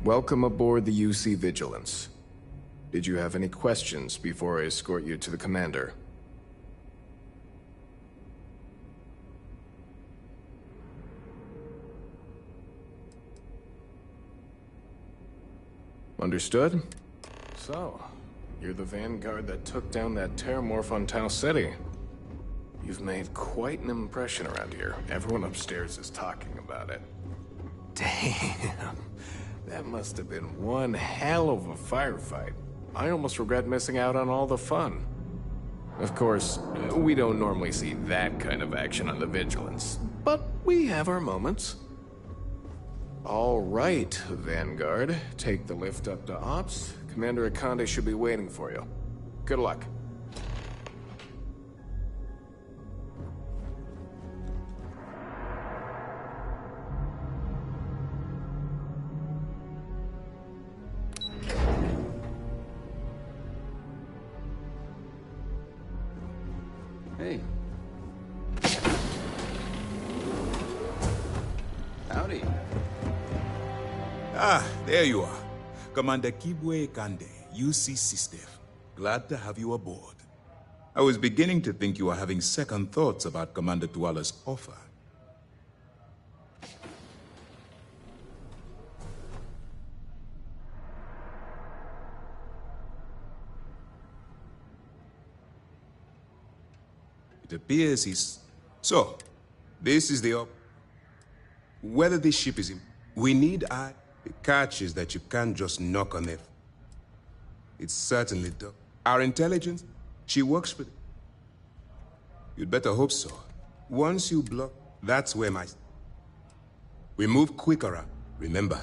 Welcome aboard the UC Vigilance. Did you have any questions before I escort you to the commander? Understood? So, you're the vanguard that took down that terramorph on Tau Ceti. You've made quite an impression around here. Everyone upstairs is talking about it. Damn. That must have been one hell of a firefight. I almost regret missing out on all the fun. Of course, we don't normally see that kind of action on the Vigilance, but we have our moments. All right, Vanguard. Take the lift up to Ops. Commander Akande should be waiting for you. Good luck. Hey. Howdy. Ah, there you are. Commander Kibwe Kande, UC System. Glad to have you aboard. I was beginning to think you were having second thoughts about Commander Tuala's offer. It appears he's... So, this is the whether this ship is... We need The catch is that you can't just knock on it. It's certainly tough. Our intelligence, she works for... You'd better hope so. Once you block, that's where my... We move quicker, remember.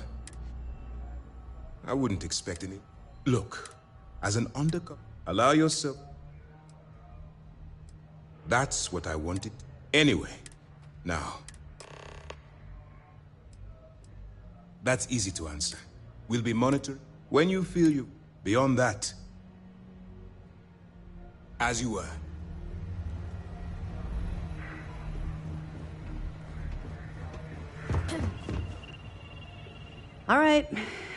I wouldn't expect any... Look, as an undercover, allow yourself... That's what I wanted. Anyway, now... That's easy to answer. We'll be monitoring when you feel you... Beyond that, as you were. All right.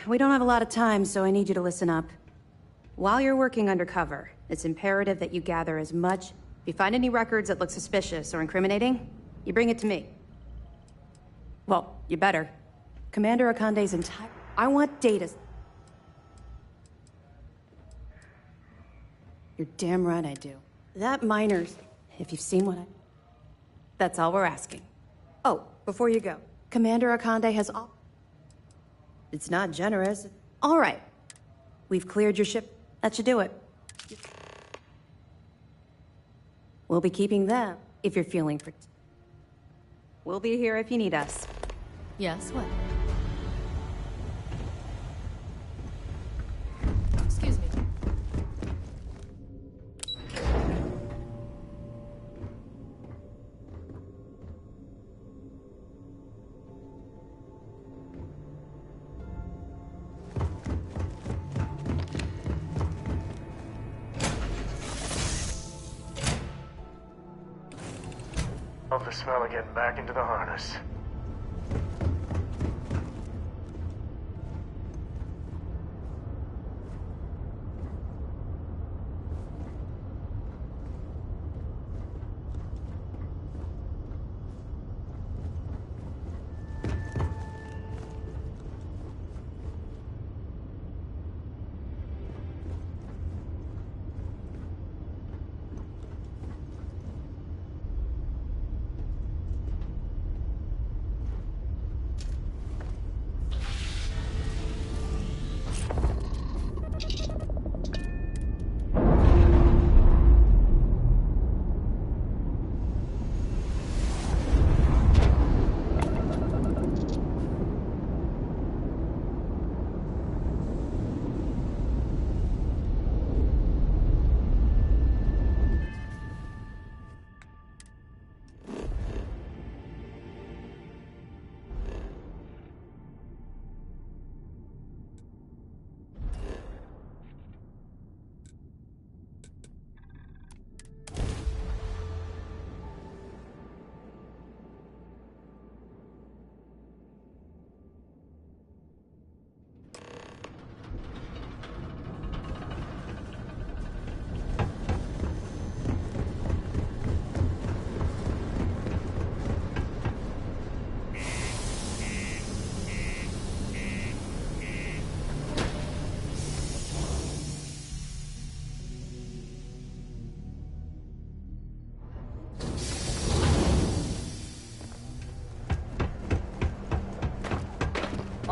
We don't have a lot of time, so I need you to listen up. While you're working undercover, it's imperative that you gather as much... If you find any records that look suspicious or incriminating, you bring it to me. Well, you better. Commander Akande's entire... I want data. You're damn right I do. That miner's... If you've seen what I... That's all we're asking. Oh, before you go, Commander Akande has all... It's not generous. All right. We've cleared your ship. That should do it. We'll be keeping them if you're feeling... We'll be here if you need us. Yes, what? Excuse me. Love the smell of getting back into the harness.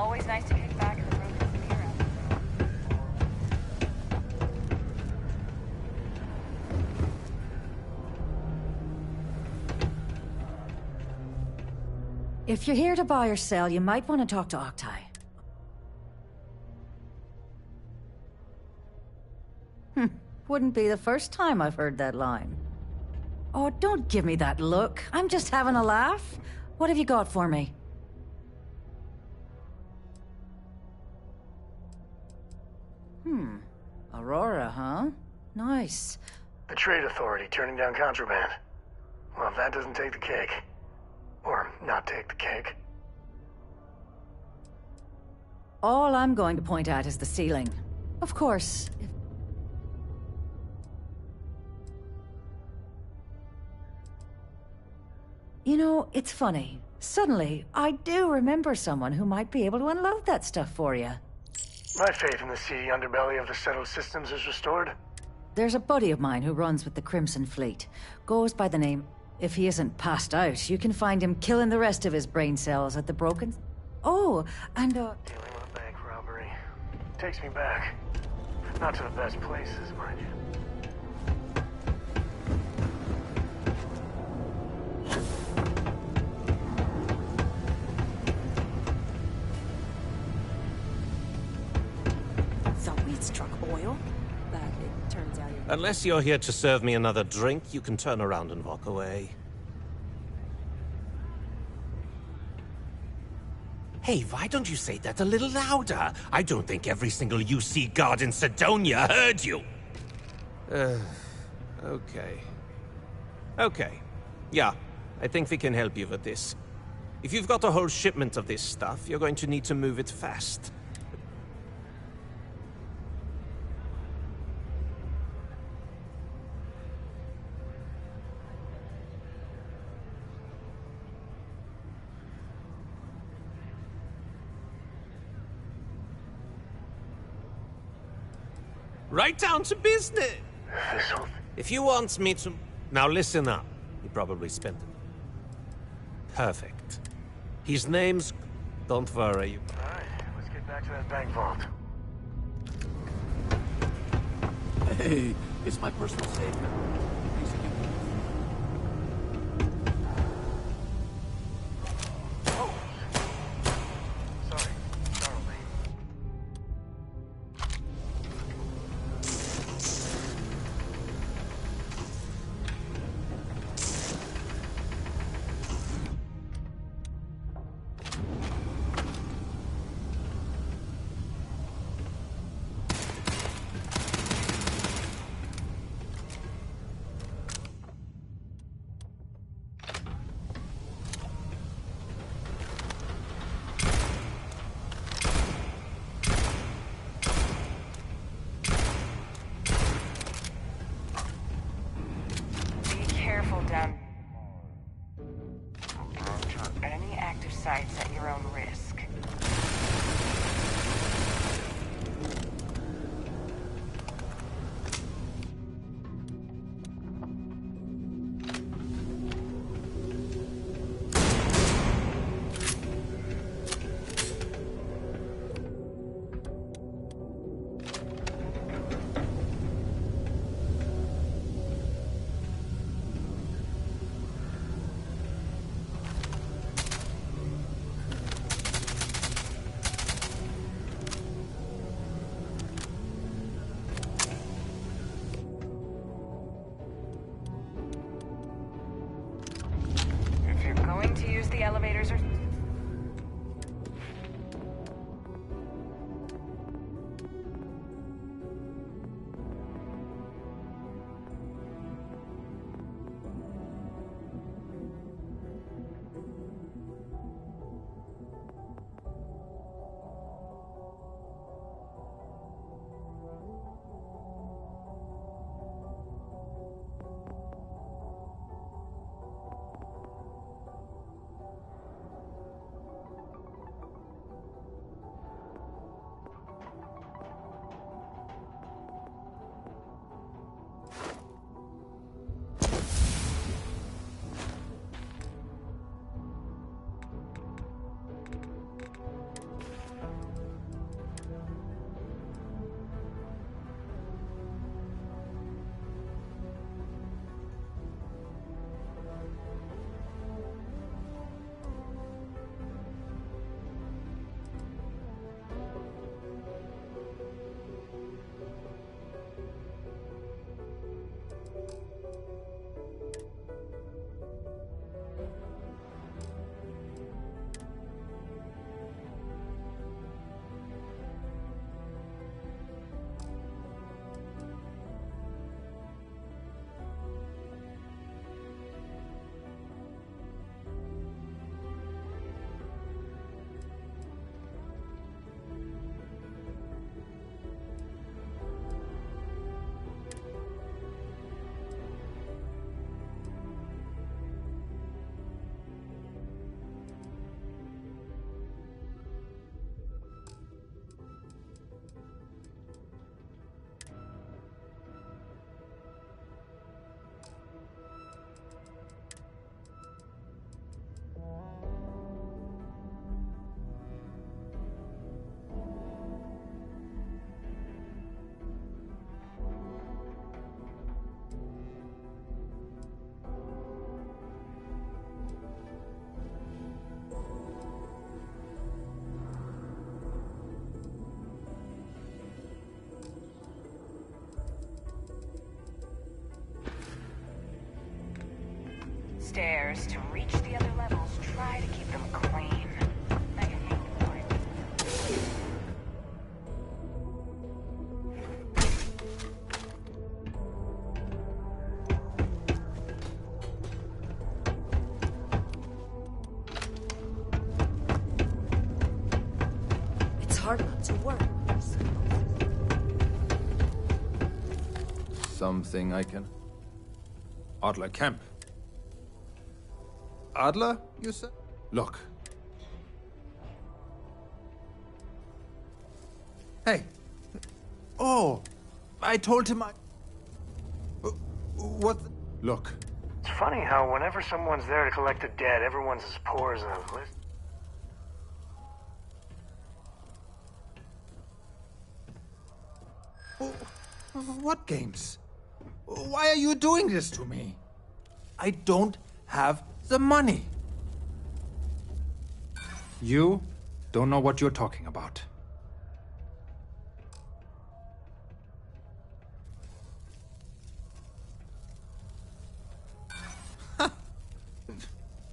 Always nice to kick back in the room with some beer out. If you're here to buy or sell, you might want to talk to Octai. Wouldn't be the first time I've heard that line. Oh, don't give me that look. I'm just having a laugh. What have you got for me? Aurora, huh? Nice. The Trade Authority turning down contraband. Well, if that doesn't take the cake. Or not take the cake. All I'm going to point at is the ceiling. Of course, if... You know, it's funny. Suddenly, I do remember someone who might be able to unload that stuff for you. My faith in the seedy underbelly of the settled systems is restored. There's a buddy of mine who runs with the Crimson Fleet. Goes by the name... If he isn't passed out, you can find him killing the rest of his brain cells at the Broken... Oh, and Dealing with a bank robbery. Takes me back. Not to the best places, mind you. Thought we'd struck oil, but it turns out you're... Unless you're here to serve me another drink, you can turn around and walk away. Hey, why don't you say that a little louder? I don't think every single UC guard in Sidonia heard you. Okay. Okay. Yeah, I think we can help you with this. If you've got a whole shipment of this stuff, you're going to need to move it fast. Right down to business. This'll... If you want me to... Now listen up. You probably spent it. Perfect. His name's... Don't worry. Alright, let's get back to that bank vault. Hey, it's my personal savior. Oh! Sorry, startled me. others to reach the other levels, try to keep them clean. Now you hang the line. It's hard not to work. Something I can... Adler Camp. Adler, you said? Look. Hey. Oh, I told him I... What? Look. It's funny how whenever someone's there to collect the debt, everyone's as poor as a list. What games? Why are you doing this to me? I don't have the money. You don't know what you're talking about.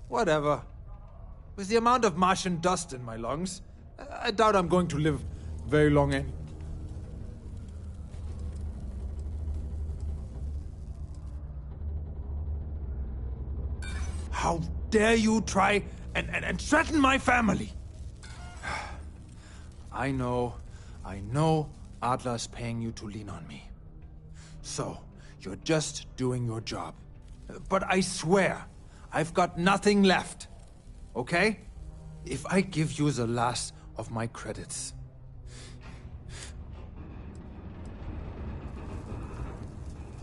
Whatever. With the amount of Martian dust in my lungs, I doubt I'm going to live very long in. How dare you try and threaten my family? I know Adler's paying you to lean on me. So, you're just doing your job. But I swear, I've got nothing left. Okay? If I give you the last of my credits.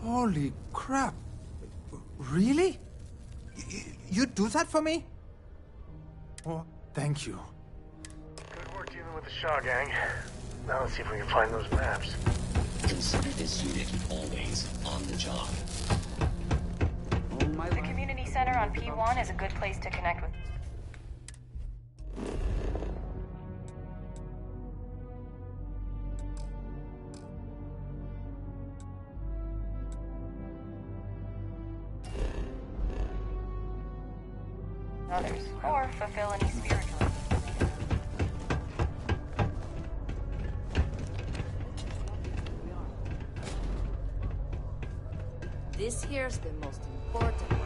Holy crap. Really? You'd do that for me? Oh, thank you. Good work dealing with the Shaw gang. Now let's see if we can find those maps. Consider this unit always on the job. The community center on P1 is a good place to connect with. Others, or fulfill any spiritual. This here's the most important one.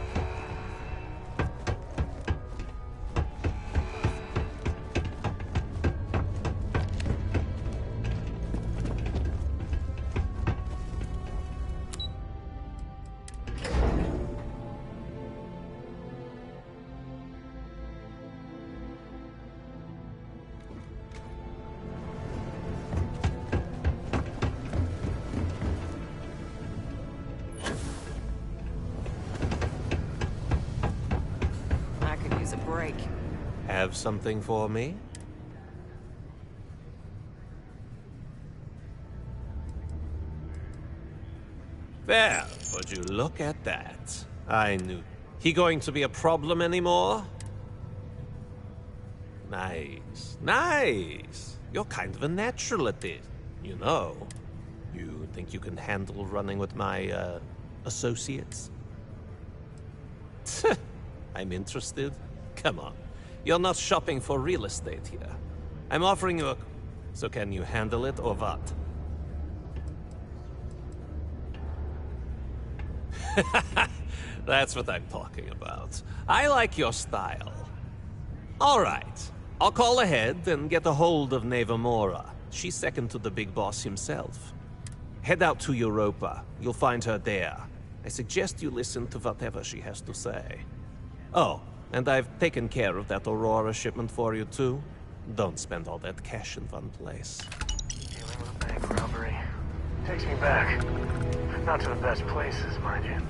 Have something for me? Well, would you look at that? I knew. He going to be a problem anymore? Nice. Nice. You're kind of a natural at this. You know. You think you can handle running with my, associates? I'm interested. Come on. You're not shopping for real estate here. I'm offering you a... So can you handle it or what? That's what I'm talking about. I like your style. All right. I'll call ahead and get a hold of Neva Mora. She's second to the big boss himself. Head out to Europa. You'll find her there. I suggest you listen to whatever she has to say. Oh, and I've taken care of that Aurora shipment for you, too. Don't spend all that cash in one place. Dealing with a bank robbery. Takes me back. Not to the best places, mind you.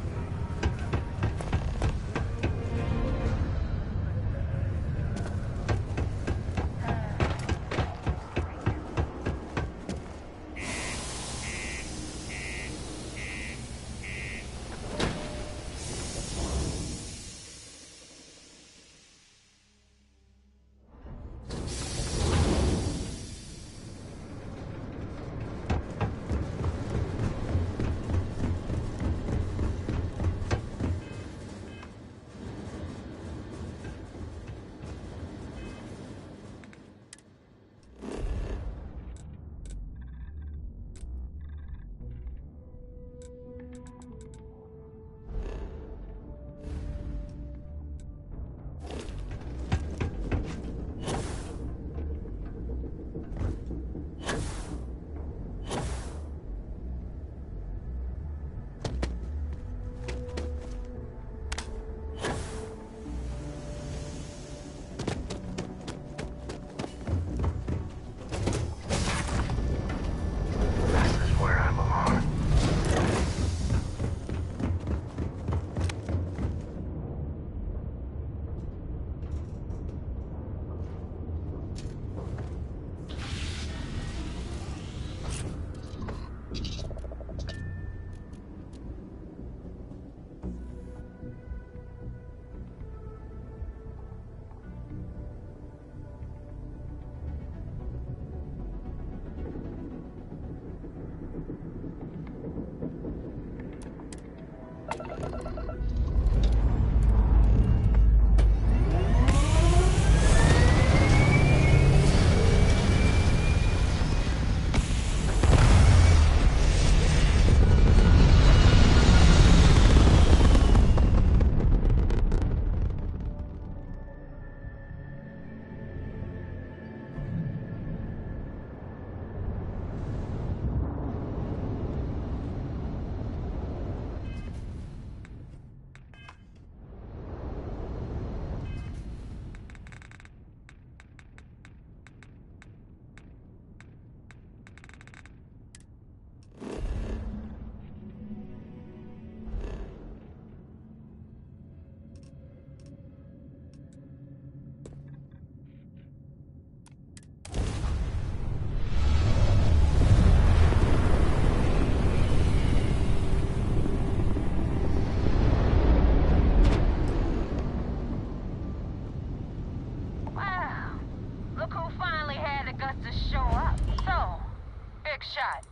big shot.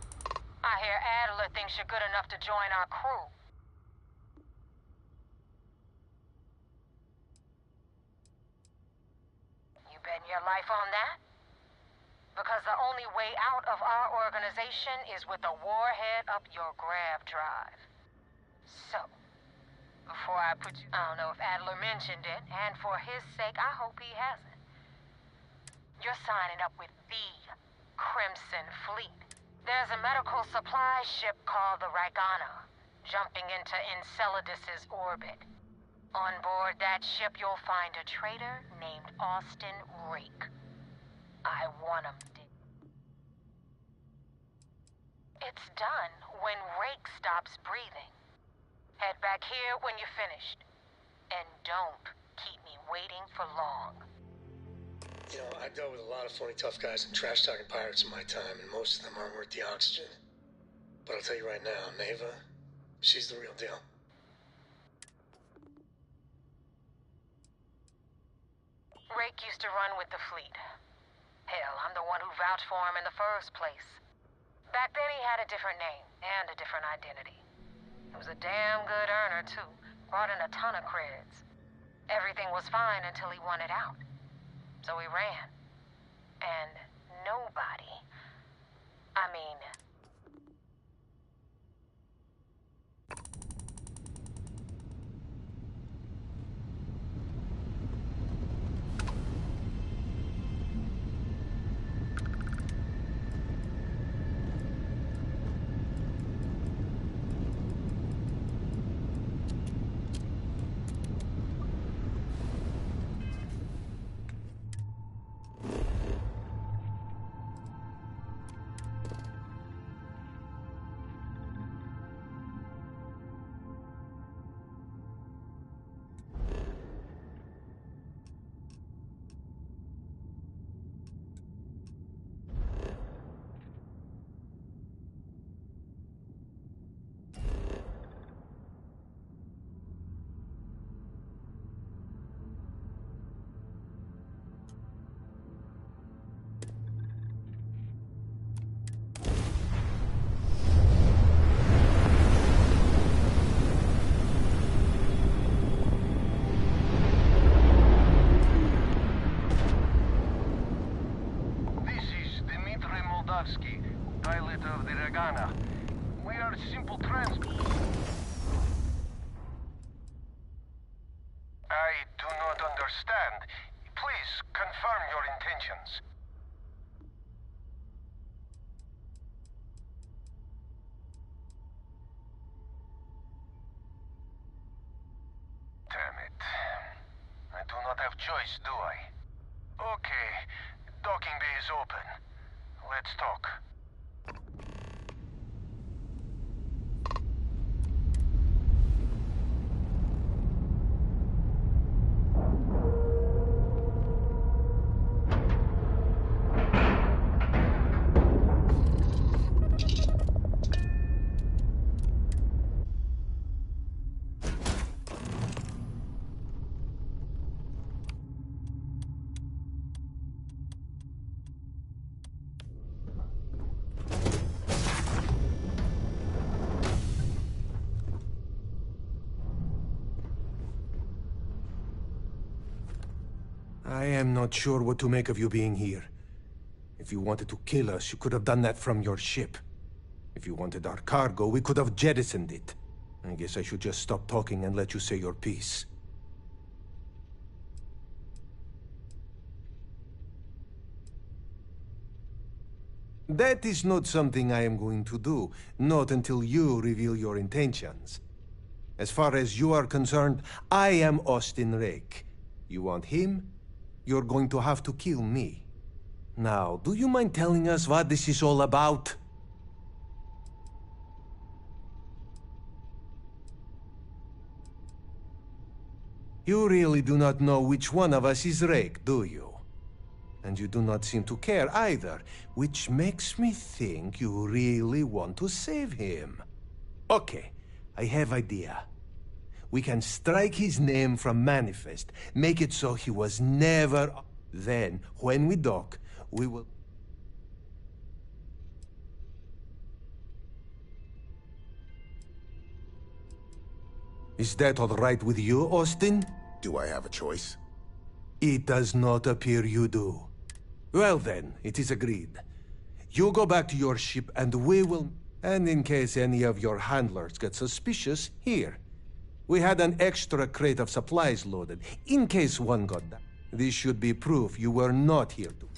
I hear Adler thinks you're good enough to join our crew. You betting your life on that? Because the only way out of our organization is with a warhead up your grav drive. So, before I put you... I don't know if Adler mentioned it, and for his sake, I hope he hasn't. You're signing up with the Crimson Fleet. There's a medical supply ship called the Ragana, jumping into Enceladus's orbit. On board that ship, you'll find a traitor named Austin Rake. I want him dead. It's done when Rake stops breathing. Head back here when you're finished. And don't keep me waiting for long. You know, I dealt with a lot of phony tough guys and trash-talking pirates in my time, and most of them aren't worth the oxygen. But I'll tell you right now, Neva, she's the real deal. Rake used to run with the fleet. Hell, I'm the one who vouched for him in the first place. Back then he had a different name and a different identity. He was a damn good earner, too. Brought in a ton of creds. Everything was fine until he wanted out. So he ran. And nobody... I mean... pilot of the Ragana. We are simple transport. I do not understand. Please confirm your intentions. Damn it. I do not have choice, do I? Okay. Docking bay is open. Let's talk. I am not sure what to make of you being here. If you wanted to kill us, you could have done that from your ship. If you wanted our cargo, we could have jettisoned it. I guess I should just stop talking and let you say your piece. That is not something I am going to do, not until you reveal your intentions. As far as you are concerned, I am Austin Rake. You want him? You're going to have to kill me. Now, do you mind telling us what this is all about? You really do not know which one of us is Rake, do you? And you do not seem to care either, which makes me think you really want to save him. Okay, I have idea. We can strike his name from Manifest, make it so he was never... Then, when we dock, we will... Is that all right with you, Austin? Do I have a choice? It does not appear you do. Well then, it is agreed. You go back to your ship and we will... And in case any of your handlers get suspicious, here. We had an extra crate of supplies loaded, in case one got down. This should be proof you were not here to...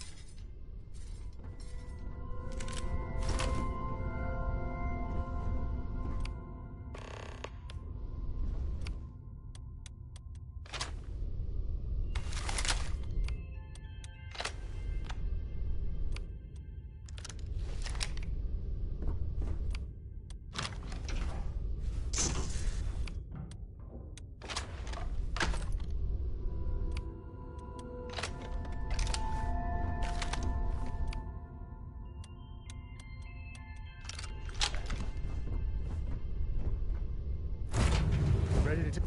Ready to...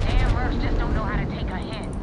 Damn mercs just don't know how to take a hint.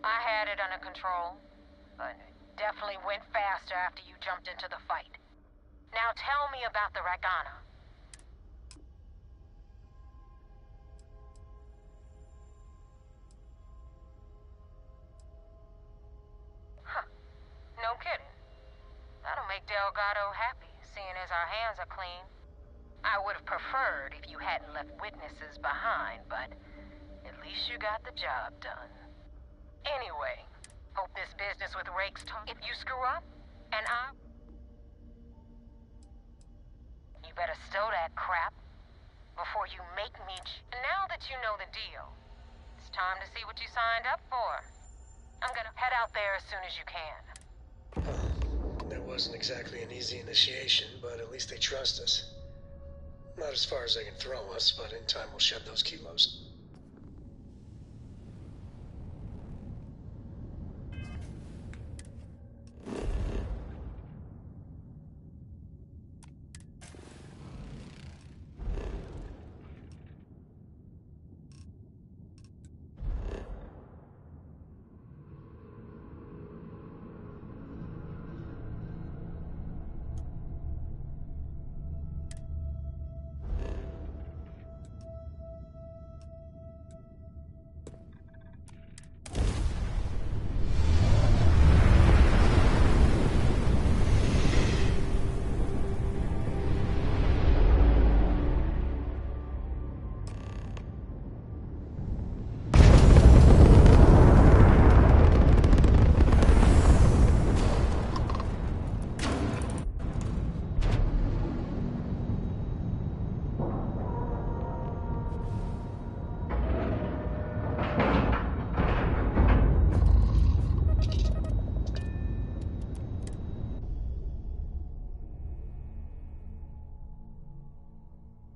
I had it under control, but it definitely went faster after you jumped into the fight. Now tell me about the Ragana. Delgado happy, seeing as our hands are clean. I would have preferred if you hadn't left witnesses behind, but at least you got the job done. Anyway, hope this business with Rake's if you screw up, and you better stow that crap before you make me Now that you know the deal, it's time to see what you signed up for. I'm gonna head out there as soon as you can. That wasn't exactly an easy initiation, but at least they trust us. Not as far as they can throw us, but in time we'll shed those kilos.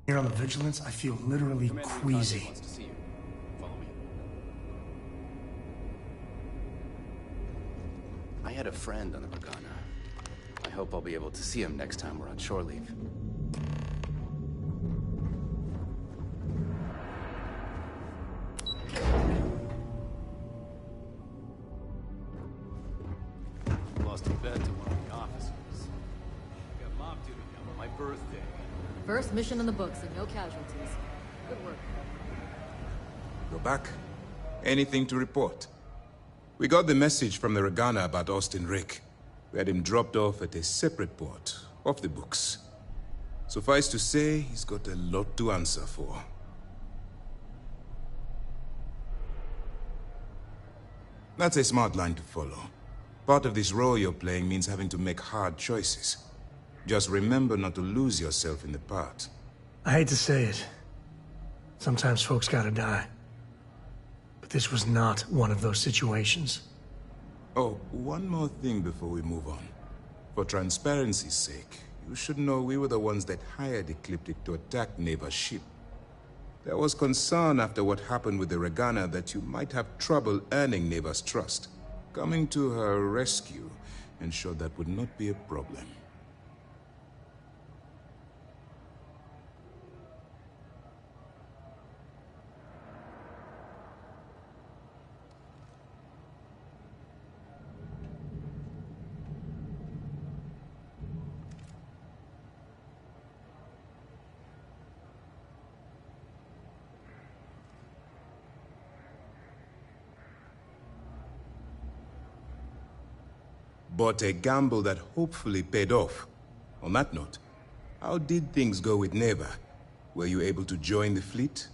Here on the Vigilance, I feel literally queasy. I had a friend on the Regana. I hope I'll be able to see him next time we're on shore leave. Lost a bet to one of the officers. I got mob duty down on my birthday. First mission in the books and no casualties. Good work. Go back. Anything to report? We got the message from the Regana about Austin Rick. We had him dropped off at a separate port, off the books. Suffice to say, he's got a lot to answer for. That's a smart line to follow. Part of this role you're playing means having to make hard choices. Just remember not to lose yourself in the part. I hate to say it. Sometimes folks gotta die. But this was not one of those situations. Oh, one more thing before we move on. For transparency's sake, you should know we were the ones that hired Ecliptic to attack Neva's ship. There was concern after what happened with the Regana that you might have trouble earning Neva's trust. Coming to her rescue ensured that would not be a problem. But a gamble that hopefully paid off. On that note, how did things go with Neva? Were you able to join the fleet?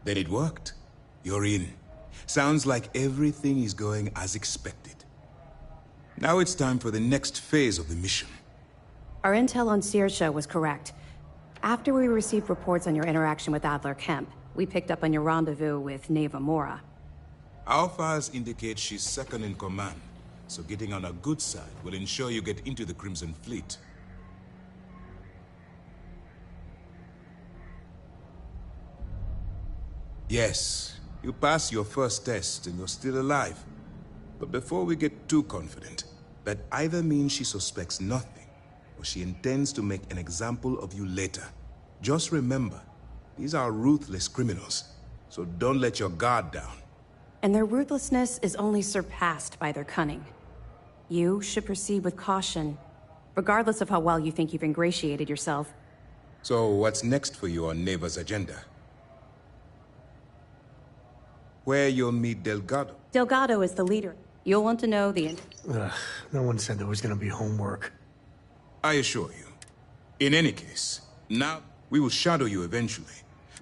Then it worked. You're in. Sounds like everything is going as expected. Now it's time for the next phase of the mission. Our intel on Saoirse was correct. After we received reports on your interaction with Adler Kemp, we picked up on your rendezvous with Neva Mora. Our files indicate she's second in command, so getting on her good side will ensure you get into the Crimson Fleet. Yes, you passed your first test and you're still alive. But before we get too confident, that either means she suspects nothing, or she intends to make an example of you later. Just remember, these are ruthless criminals, so don't let your guard down. And their ruthlessness is only surpassed by their cunning. You should proceed with caution, regardless of how well you think you've ingratiated yourself. So what's next for you on Neva's agenda? where you'll meet Delgado. Delgado is the leader. You'll want to know the... Ugh, no one said there was gonna be homework. I assure you. In any case, now we will shadow you eventually.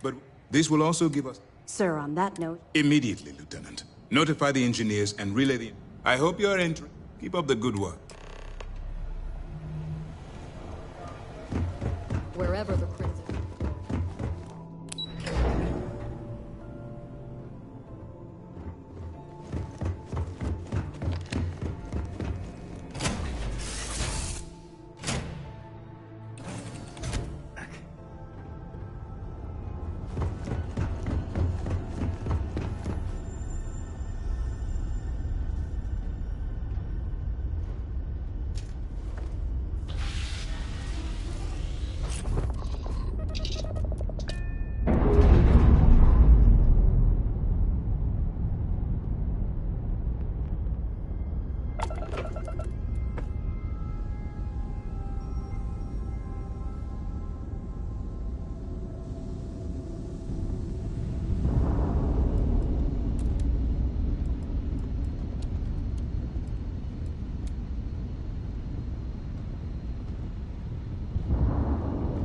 But this will also give us... Sir, on that note... Immediately, Lieutenant. Notify the engineers and relay the... I hope you're entering. Keep up the good work. Wherever the Crimson...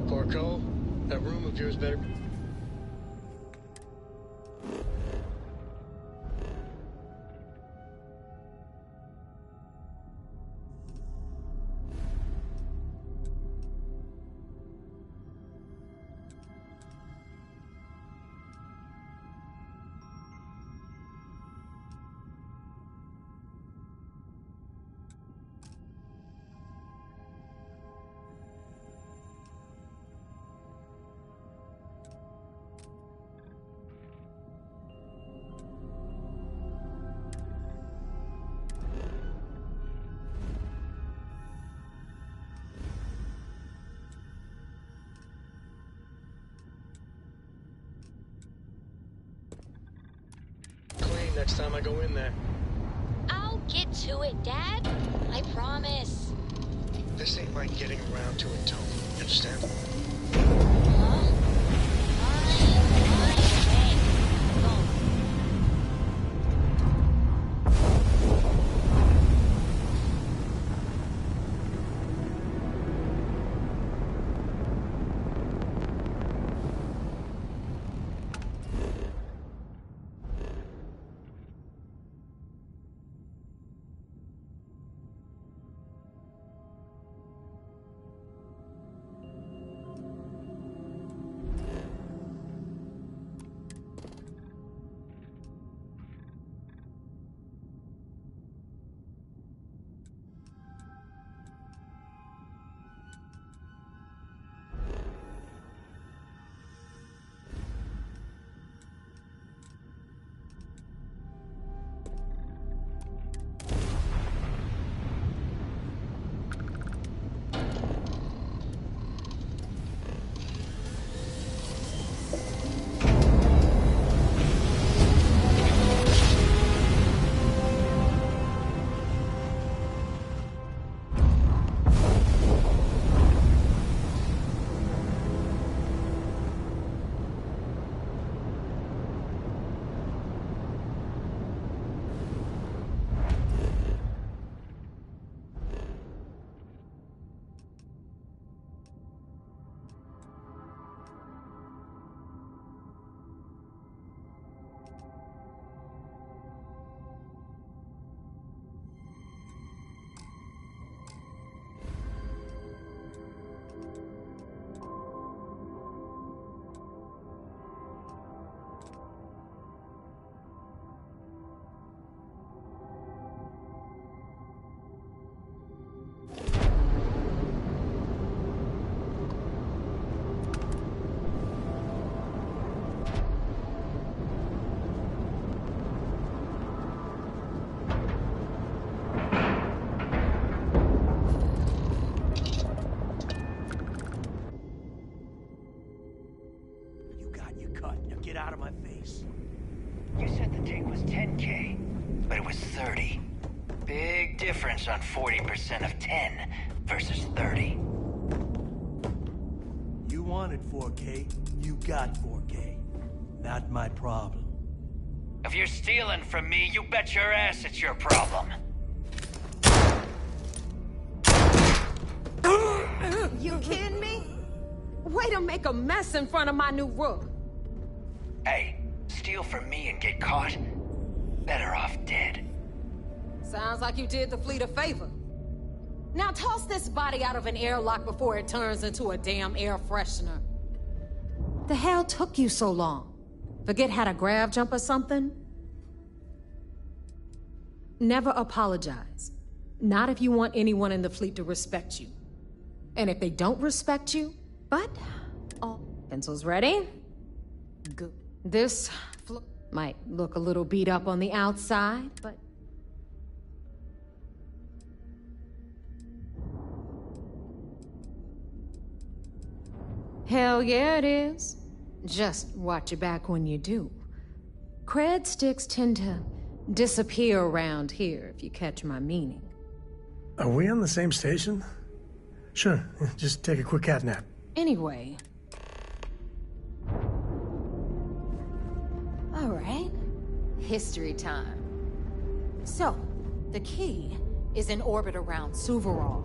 Porco, that room of yours better... Clean next time I go in there. I'll get to it, Dad. I promise. This ain't like getting around to it, Tony. You understand? Huh? Fine, okay. Go. Get out of my face. You said the take was 10K, but it was 30. Big difference on 40% of 10 versus 30. You wanted 4K, you got 4K. Not my problem. If you're stealing from me, you bet your ass it's your problem. You kidding me? Way to make a mess in front of my new rook. Hey, steal from me and get caught? Better off dead. Sounds like you did the fleet a favor. Now toss this body out of an airlock before it turns into a damn air freshener. The hell took you so long? Forget how to grav jump or something? Never apologize. Not if you want anyone in the fleet to respect you. And if they don't respect you, but... all pencils ready? Good. This might look a little beat up on the outside, but... hell yeah, it is. Just watch your back when you do. Cred sticks tend to disappear around here, if you catch my meaning. Are we on the same station? Sure, just take a quick cat nap. Anyway. All right. History time. So, the key is in orbit around Suvorov.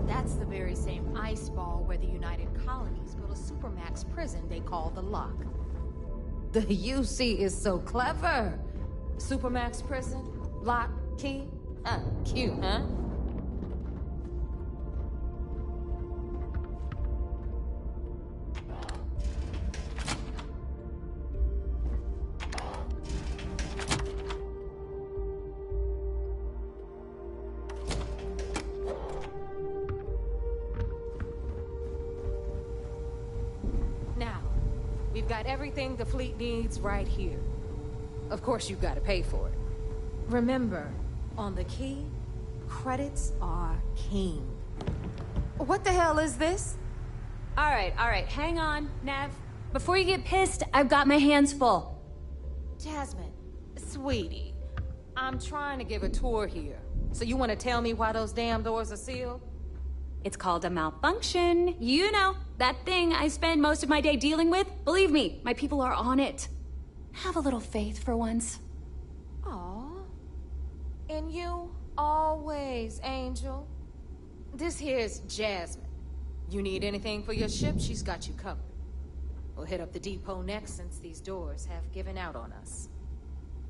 That's the very same ice ball where the United Colonies built a supermax prison they call the Lock. The UC is so clever. Supermax prison, lock, key. Cute, huh? Got everything the fleet needs right here. Of course, you've got to pay for it. Remember, on the key, credits are king. What the hell is this? All right, hang on, Nev. Before you get pissed, I've got my hands full. Jasmine, sweetie, I'm trying to give a tour here. So you want to tell me why those damn doors are sealed? It's called a malfunction. You know, that thing I spend most of my day dealing with. Believe me, my people are on it. Have a little faith for once. Aw. And you, always, Angel. This here's Jasmine. You need anything for your ship, she's got you covered. We'll hit up the depot next since these doors have given out on us.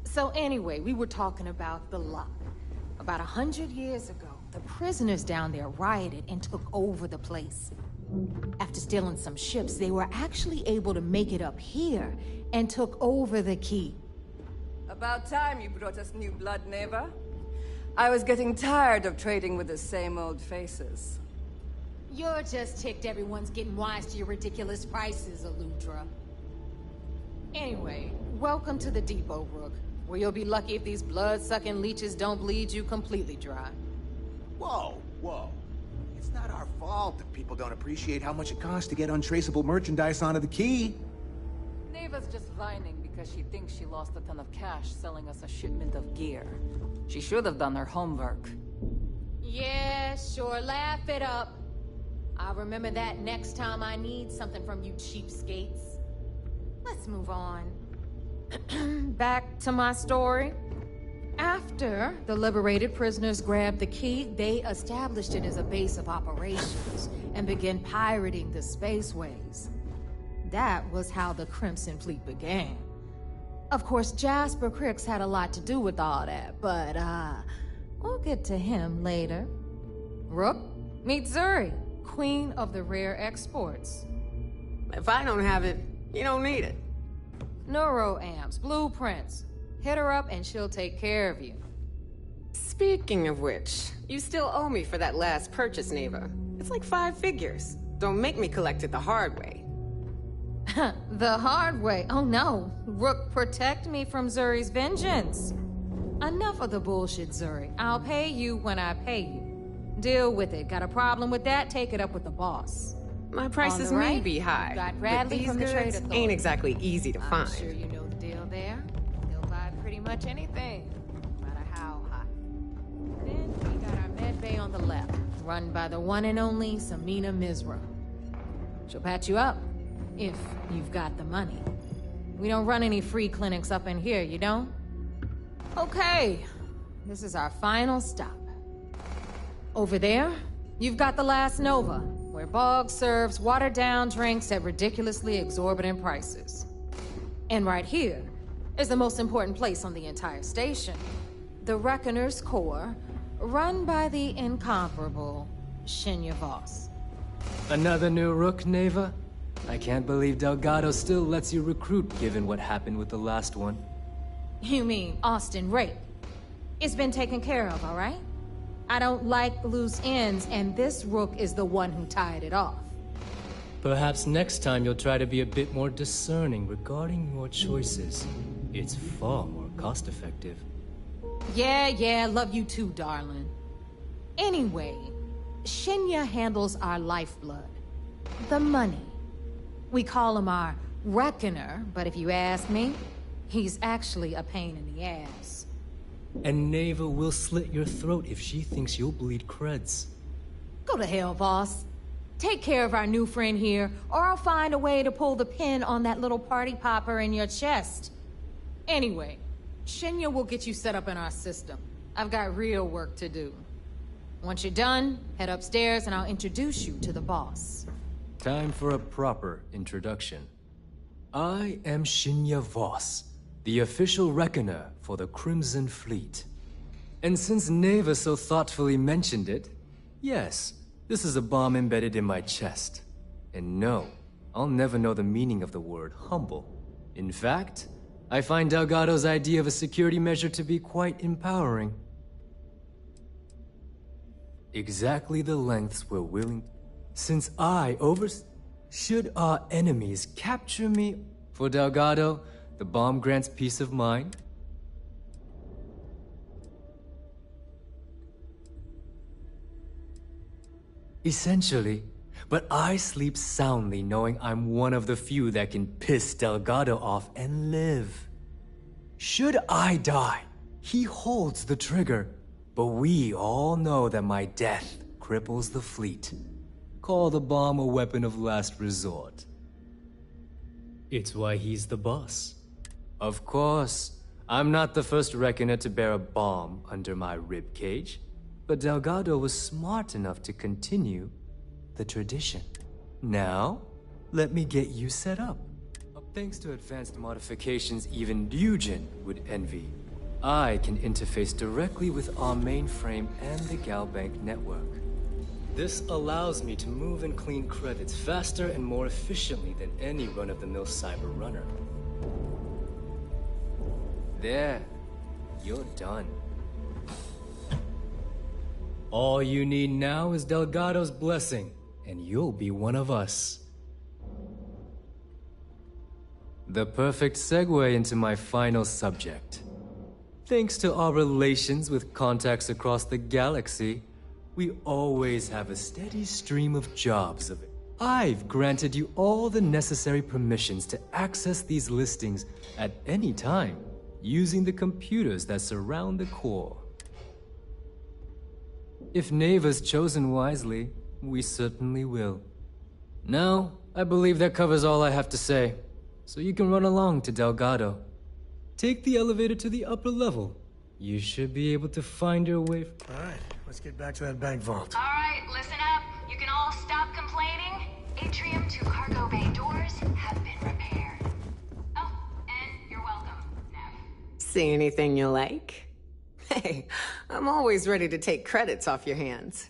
So anyway, we were talking about the Lock. About 100 years ago, the prisoners down there rioted and took over the place. After stealing some ships, they were actually able to make it up here and took over the key. About time you brought us new blood, neighbor. I was getting tired of trading with the same old faces. You're just ticked everyone's getting wise to your ridiculous prices, Aludra. Anyway, welcome to the depot, Rook, where you'll be lucky if these blood-sucking leeches don't bleed you completely dry. Whoa. It's not our fault that people don't appreciate how much it costs to get untraceable merchandise onto the key. Neva's just whining because she thinks she lost a ton of cash selling us a shipment of gear. She should have done her homework. Yeah, sure, laugh it up. I'll remember that next time I need something from you cheapskates. Let's move on. Back to my story. After the liberated prisoners grabbed the key, they established it as a base of operations and began pirating the spaceways. That was how the Crimson Fleet began. Of course, Jasper Cricks had a lot to do with all that, but, we'll get to him later. Rook, meet Zuri, queen of the rare exports. If I don't have it, you don't need it. Neuroamps, blueprints. Hit her up and she'll take care of you. Speaking of which, you still owe me for that last purchase, Neva. It's like 5 figures. Don't make me collect it the hard way. The hard way? Oh no. Rook, protect me from Zuri's vengeance. Enough of the bullshit, Zuri. I'll pay you when I pay you. Deal with it. Got a problem with that? Take it up with the boss. My prices may be high, got but Bradley these from the Trade goods Authority. ain't exactly easy to find. I'm sure you know the deal there. They'll buy pretty much anything, no matter how high. Then we got our med bay on the left, run by the one and only Samina Mizra. She'll patch you up, if you've got the money. We don't run any free clinics up in here, you don't? Okay, this is our final stop. Over there, you've got the last Nova, where Bog serves watered-down drinks at ridiculously exorbitant prices. And right here is the most important place on the entire station. The Reckoner's Core, run by the incomparable Shinya Voss. Another new rook, Neva? I can't believe Delgado still lets you recruit, given what happened with the last one. You mean Austin Rake? It's been taken care of, all right? I don't like loose ends, and this rook is the one who tied it off. Perhaps next time you'll try to be a bit more discerning regarding your choices. It's far more cost-effective. Yeah, love you too, darling. Anyway, Shinya handles our lifeblood. The money. We call him our Reckoner, but if you ask me, he's actually a pain in the ass. And Neva will slit your throat if she thinks you'll bleed creds. Go to hell, boss. Take care of our new friend here, or I'll find a way to pull the pin on that little party popper in your chest. Anyway, Shinya will get you set up in our system. I've got real work to do. Once you're done, head upstairs and I'll introduce you to the boss. Time for a proper introduction. I am Shinya Voss, the official reckoner for the Crimson Fleet. And since Neva so thoughtfully mentioned it, yes, this is a bomb embedded in my chest. And no, I'll never know the meaning of the word humble. In fact, I find Delgado's idea of a security measure to be quite empowering. Exactly the lengths we're willing... Since should our enemies capture me... For Delgado, the bomb grants peace of mind. Essentially, but I sleep soundly knowing I'm one of the few that can piss Delgado off and live. Should I die, he holds the trigger, but we all know that my death cripples the fleet. Call the bomb a weapon of last resort. It's why he's the boss. Of course, I'm not the first reckoner to bear a bomb under my ribcage, but Delgado was smart enough to continue the tradition. Now, let me get you set up. Thanks to advanced modifications even Ryujin would envy, I can interface directly with our mainframe and the Galbank network. This allows me to move and clean credits faster and more efficiently than any run-of-the-mill cyber runner. There, you're done. All you need now is Delgado's blessing, and you'll be one of us. The perfect segue into my final subject. Thanks to our relations with contacts across the galaxy, we always have a steady stream of jobs of it. I've granted you all the necessary permissions to access these listings at any time, using the computers that surround the core. If Neva's chosen wisely, we certainly will. Now, I believe that covers all I have to say, so you can run along to Delgado. Take the elevator to the upper level. You should be able to find your way... All right, let's get back to that bank vault. All right, listen up. You can all stop complaining. Atrium to cargo bay doors have been repaired. Oh, and you're welcome, Nev. See anything you like? Hey, I'm always ready to take credits off your hands.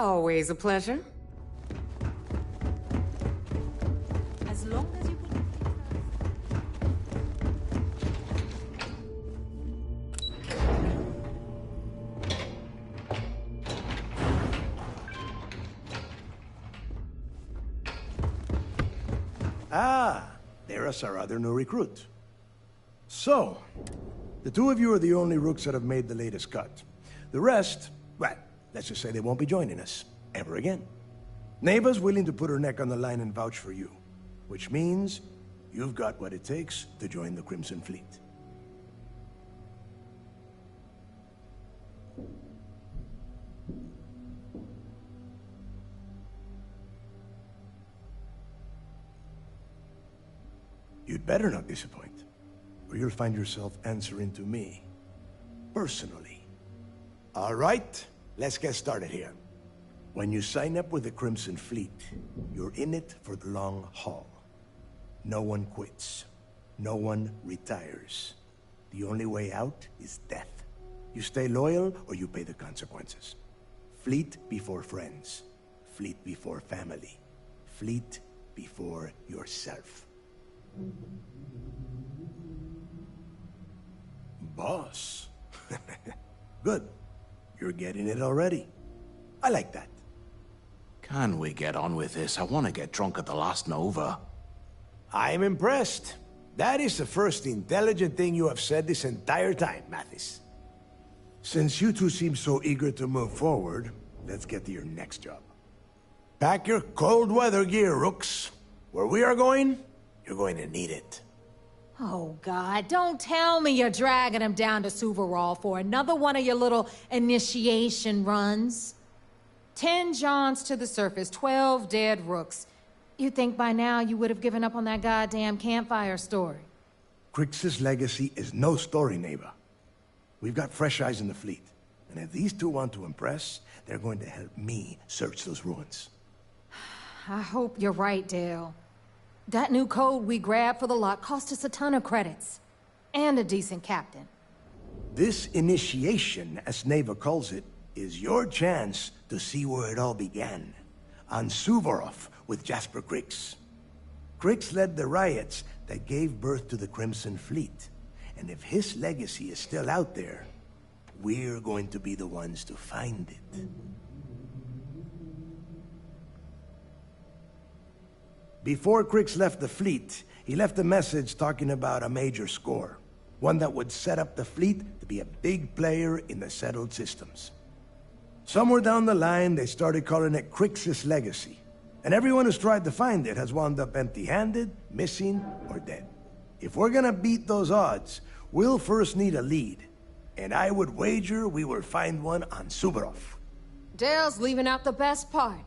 Always a pleasure. As long as you put... Ah, there's our other new recruit. So, the two of you are the only rooks that have made the latest cut. The rest, well, let's just say they won't be joining us ever again. Neva's willing to put her neck on the line and vouch for you, which means you've got what it takes to join the Crimson Fleet. You'd better not disappoint, or you'll find yourself answering to me, personally. All right, let's get started here. When you sign up with the Crimson Fleet, you're in it for the long haul. No one quits. No one retires. The only way out is death. You stay loyal, or you pay the consequences. Fleet before friends. Fleet before family. Fleet before yourself. Boss. Good. You're getting it already. I like that. Can we get on with this? I want to get drunk at the last Nova. I'm impressed. That is the first intelligent thing you have said this entire time, Mathis. Since you two seem so eager to move forward, let's get to your next job. Pack your cold weather gear, Rooks. Where we are going, you're going to need it. Oh, God, don't tell me you're dragging him down to Suvorov for another one of your little initiation runs. 10 Johns to the surface, 12 dead Rooks. You'd think by now you would have given up on that goddamn campfire story. Crix's legacy is no story, Neva. We've got fresh eyes in the fleet. And if these two want to impress, they're going to help me search those ruins. I hope you're right, Dale. That new code we grabbed for the lot cost us a ton of credits. And a decent captain. This initiation, as Neva calls it, is your chance to see where it all began. On Suvorov with Jasper Crix. Crix led the riots that gave birth to the Crimson Fleet. And if his legacy is still out there, we're going to be the ones to find it. Before Crix left the fleet, he left a message talking about a major score. One that would set up the fleet to be a big player in the settled systems. Somewhere down the line, they started calling it Crix's legacy. And everyone who's tried to find it has wound up empty-handed, missing, or dead. If we're gonna beat those odds, we'll first need a lead. And I would wager we will find one on Suvorov. Dale's leaving out the best part.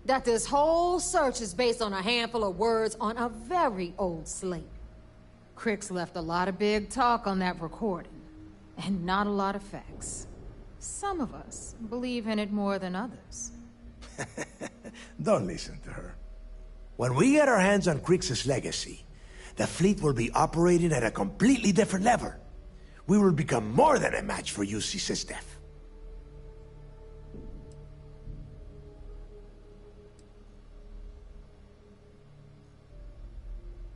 That this whole search is based on a handful of words on a very old slate. Crix left a lot of big talk on that recording, and not a lot of facts. Some of us believe in it more than others. Don't listen to her. When we get our hands on Crix's legacy, the fleet will be operating at a completely different level. We will become more than a match for UC Sysdef.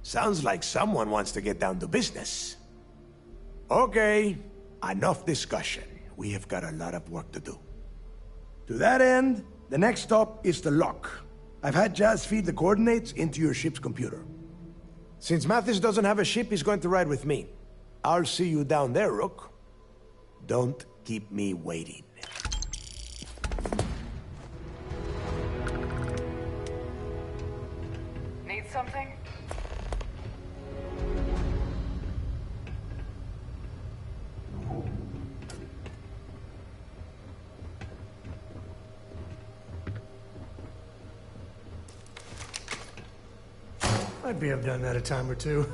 Sounds like someone wants to get down to business. Okay, enough discussion. We have got a lot of work to do. To that end, the next stop is the lock. I've had Jazz feed the coordinates into your ship's computer. Since Mathis doesn't have a ship, he's going to ride with me. I'll see you down there, Rook. Don't keep me waiting. Need something? Maybe I've done that a time or two.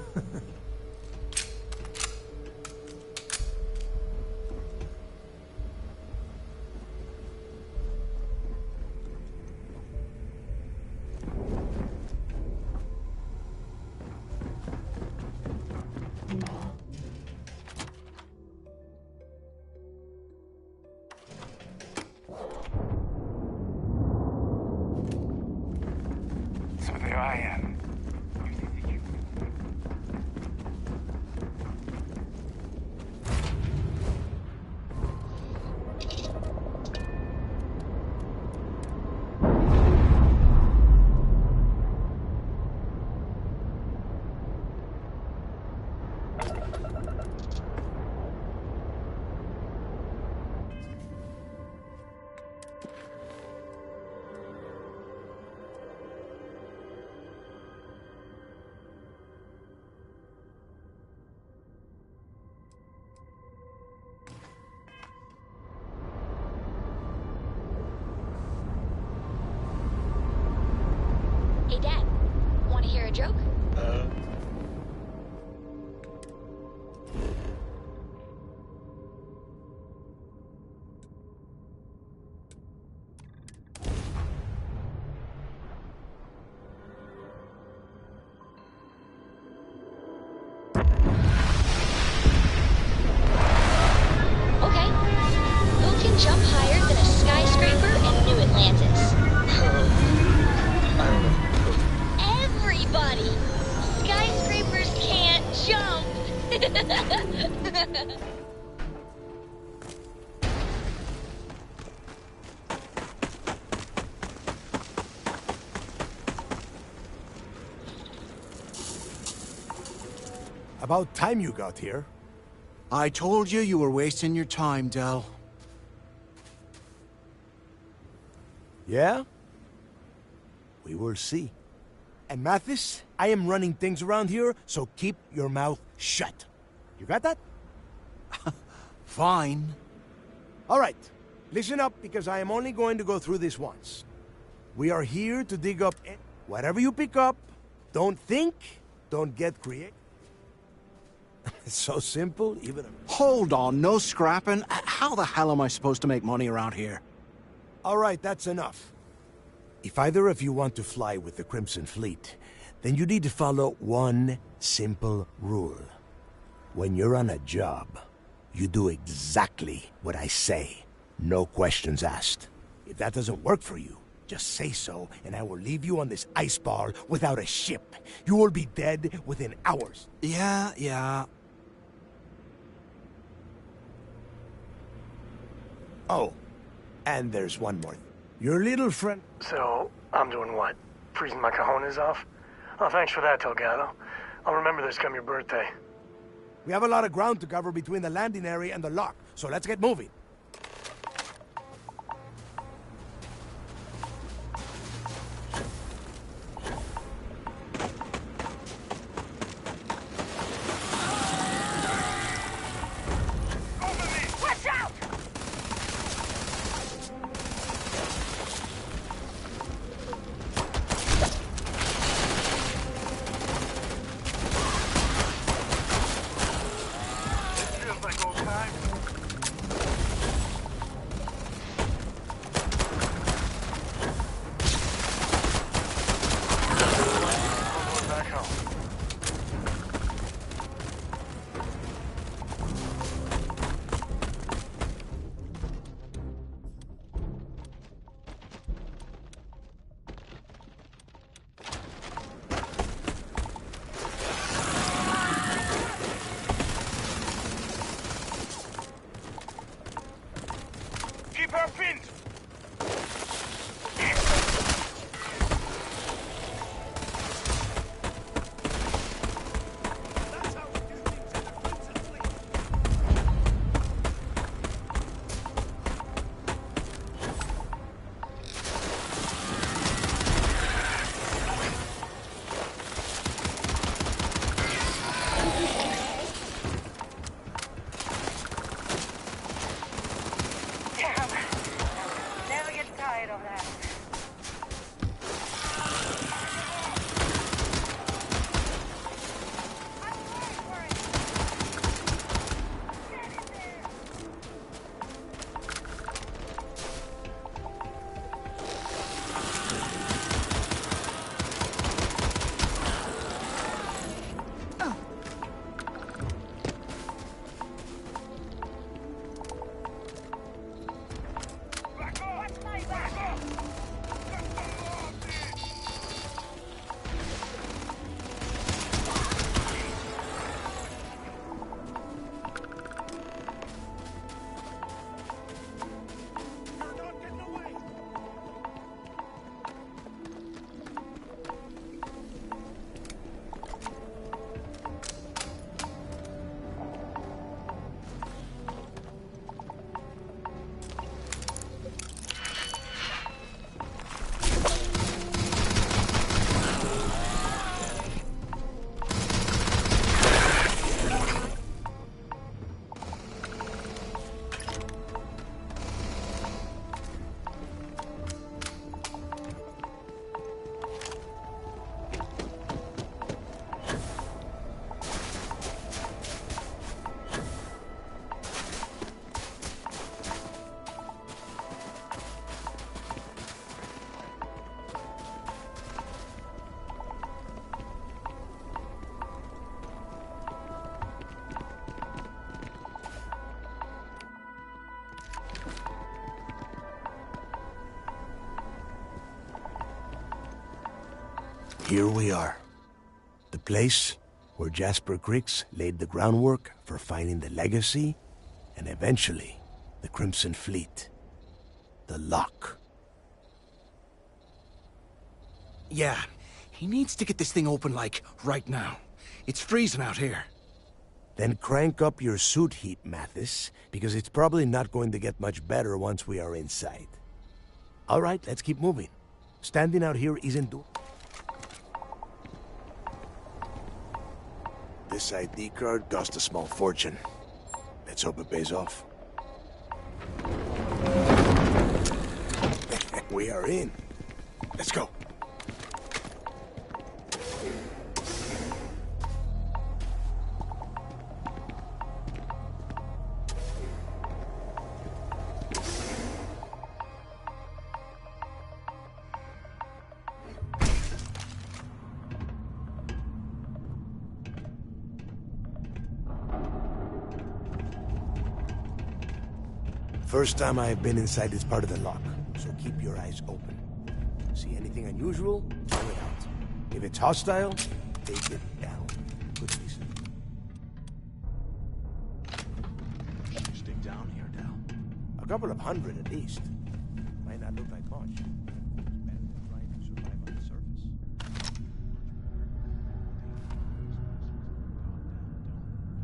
jump higher than a skyscraper in New Atlantis? I don't know. Everybody! Skyscrapers can't jump! About time you got here. I told you you were wasting your time, Del. Yeah? We will see. And Mathis, I am running things around here, so keep your mouth shut. You got that? Fine. All right. Listen up, because I am only going to go through this once. We are here to dig up whatever you pick up. Don't think, don't get creative. It's so simple, even Hold on, no scrapping. How the hell am I supposed to make money around here? All right, that's enough. If either of you want to fly with the Crimson Fleet, then you need to follow one simple rule. When you're on a job, you do exactly what I say. No questions asked. If that doesn't work for you, just say so, and I will leave you on this ice ball without a ship. You will be dead within hours. Yeah. Oh, and there's one more. Your little friend... So, I'm doing what? Freezing my cojones off? Oh, thanks for that, Delgado. I'll remember this come your birthday. We have a lot of ground to cover between the landing area and the lock, so let's get moving. here we are. The place where Jasper Griggs laid the groundwork for finding the legacy and eventually the Crimson Fleet. The lock. Yeah, he needs to get this thing open, like, right now. It's freezing out here. Then crank up your suit heat, Mathis, because it's probably not going to get much better once we are inside. All right, let's keep moving. Standing out here isn't doing... This ID card cost a small fortune. Let's hope it pays off. We are in. Let's go. First time I've been inside this part of the lock, so keep your eyes open. See anything unusual? Throw it out. If it's hostile, take it down. Good reason. Just dig down here, Del. A couple of hundred at least. Might not look like much. Better than trying to survive on the surface.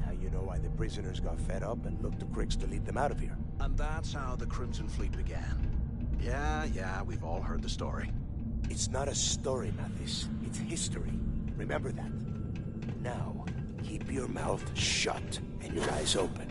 Now you know why the prisoners got fed up and looked to Griggs to lead them out of here. And that's how the Crimson Fleet began. Yeah, we've all heard the story. It's not a story, Mathis. It's history. Remember that. Now, keep your mouth shut and your eyes open.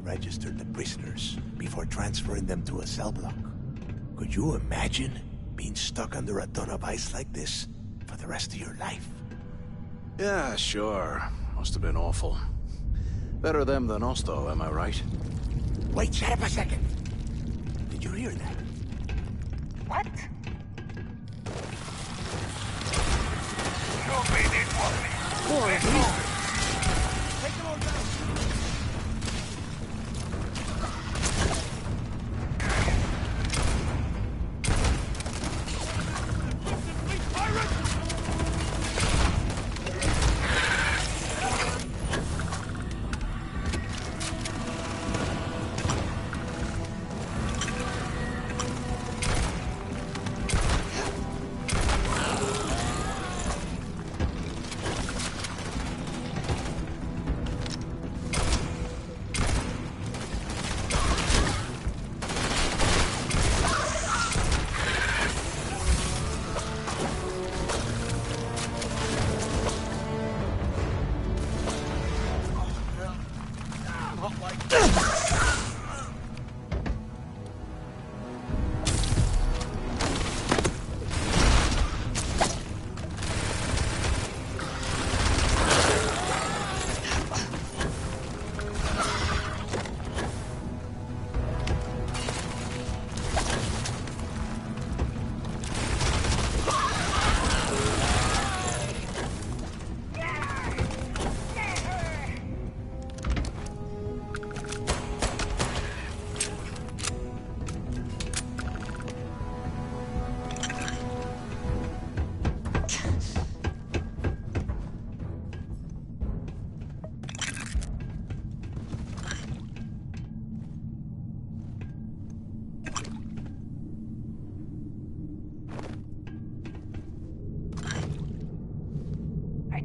Registered the prisoners before transferring them to a cell block. Could you imagine being stuck under a ton of ice like this for the rest of your life? Yeah, sure. Must have been awful. Better them than us, though, am I right? Wait, shut up a second. Did you hear that? What? Take them all down.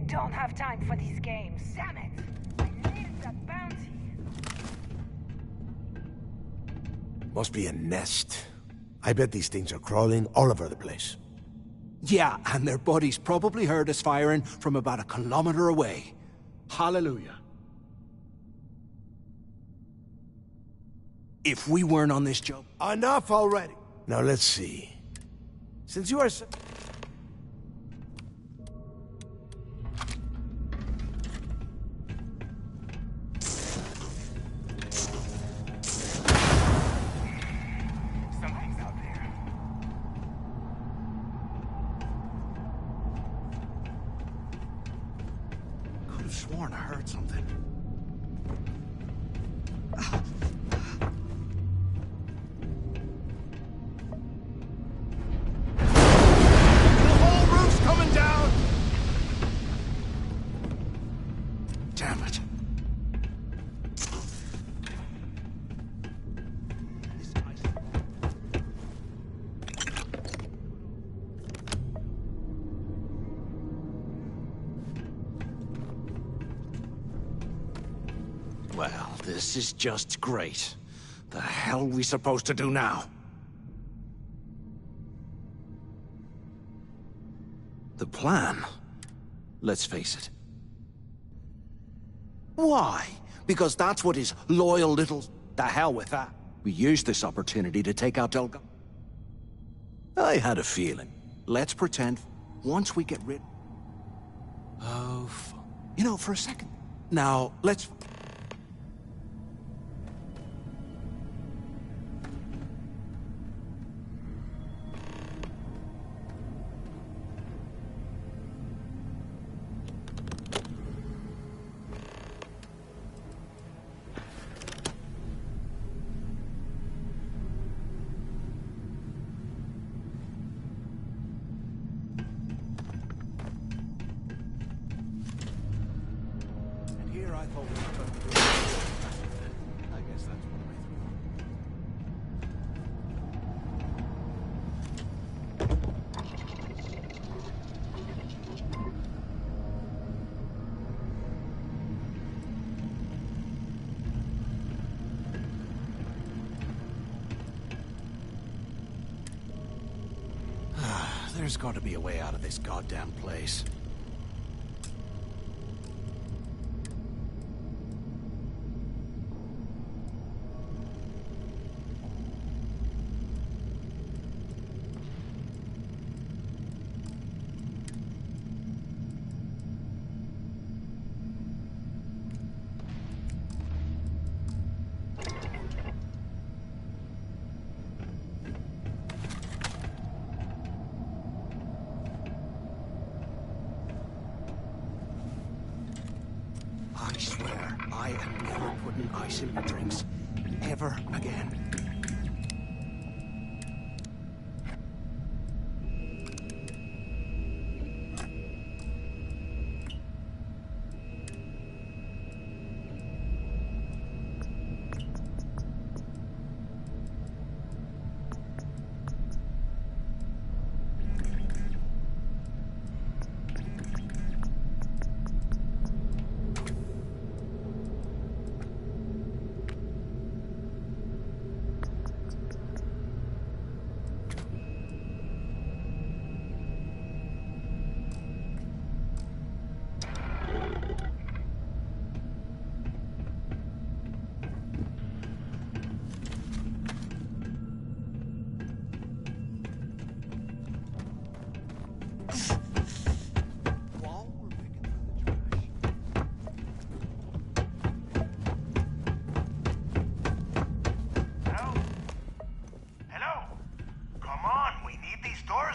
Don't have time for these games. Damn it! I needed that bounty. Must be a nest. I bet these things are crawling all over the place. Yeah, and their buddies probably heard us firing from about a kilometer away. Hallelujah. If we weren't on this job... Enough already. Now let's see. Since you are... Something's out there. Could have sworn I heard something. Damn it. Well, this is just great. The hell are we supposed to do now? The plan? Let's face it. Why? Because that's what his loyal little... The hell with that. We used this opportunity to take out Delgado. I had a feeling. Let's pretend once we get rid... Oh, you know, for a second. Now, let's... I thought we were going to do it. I guess that's what I There's got to be a way out of this goddamn place. I swear, I am never putting ice in my drinks. Ever again.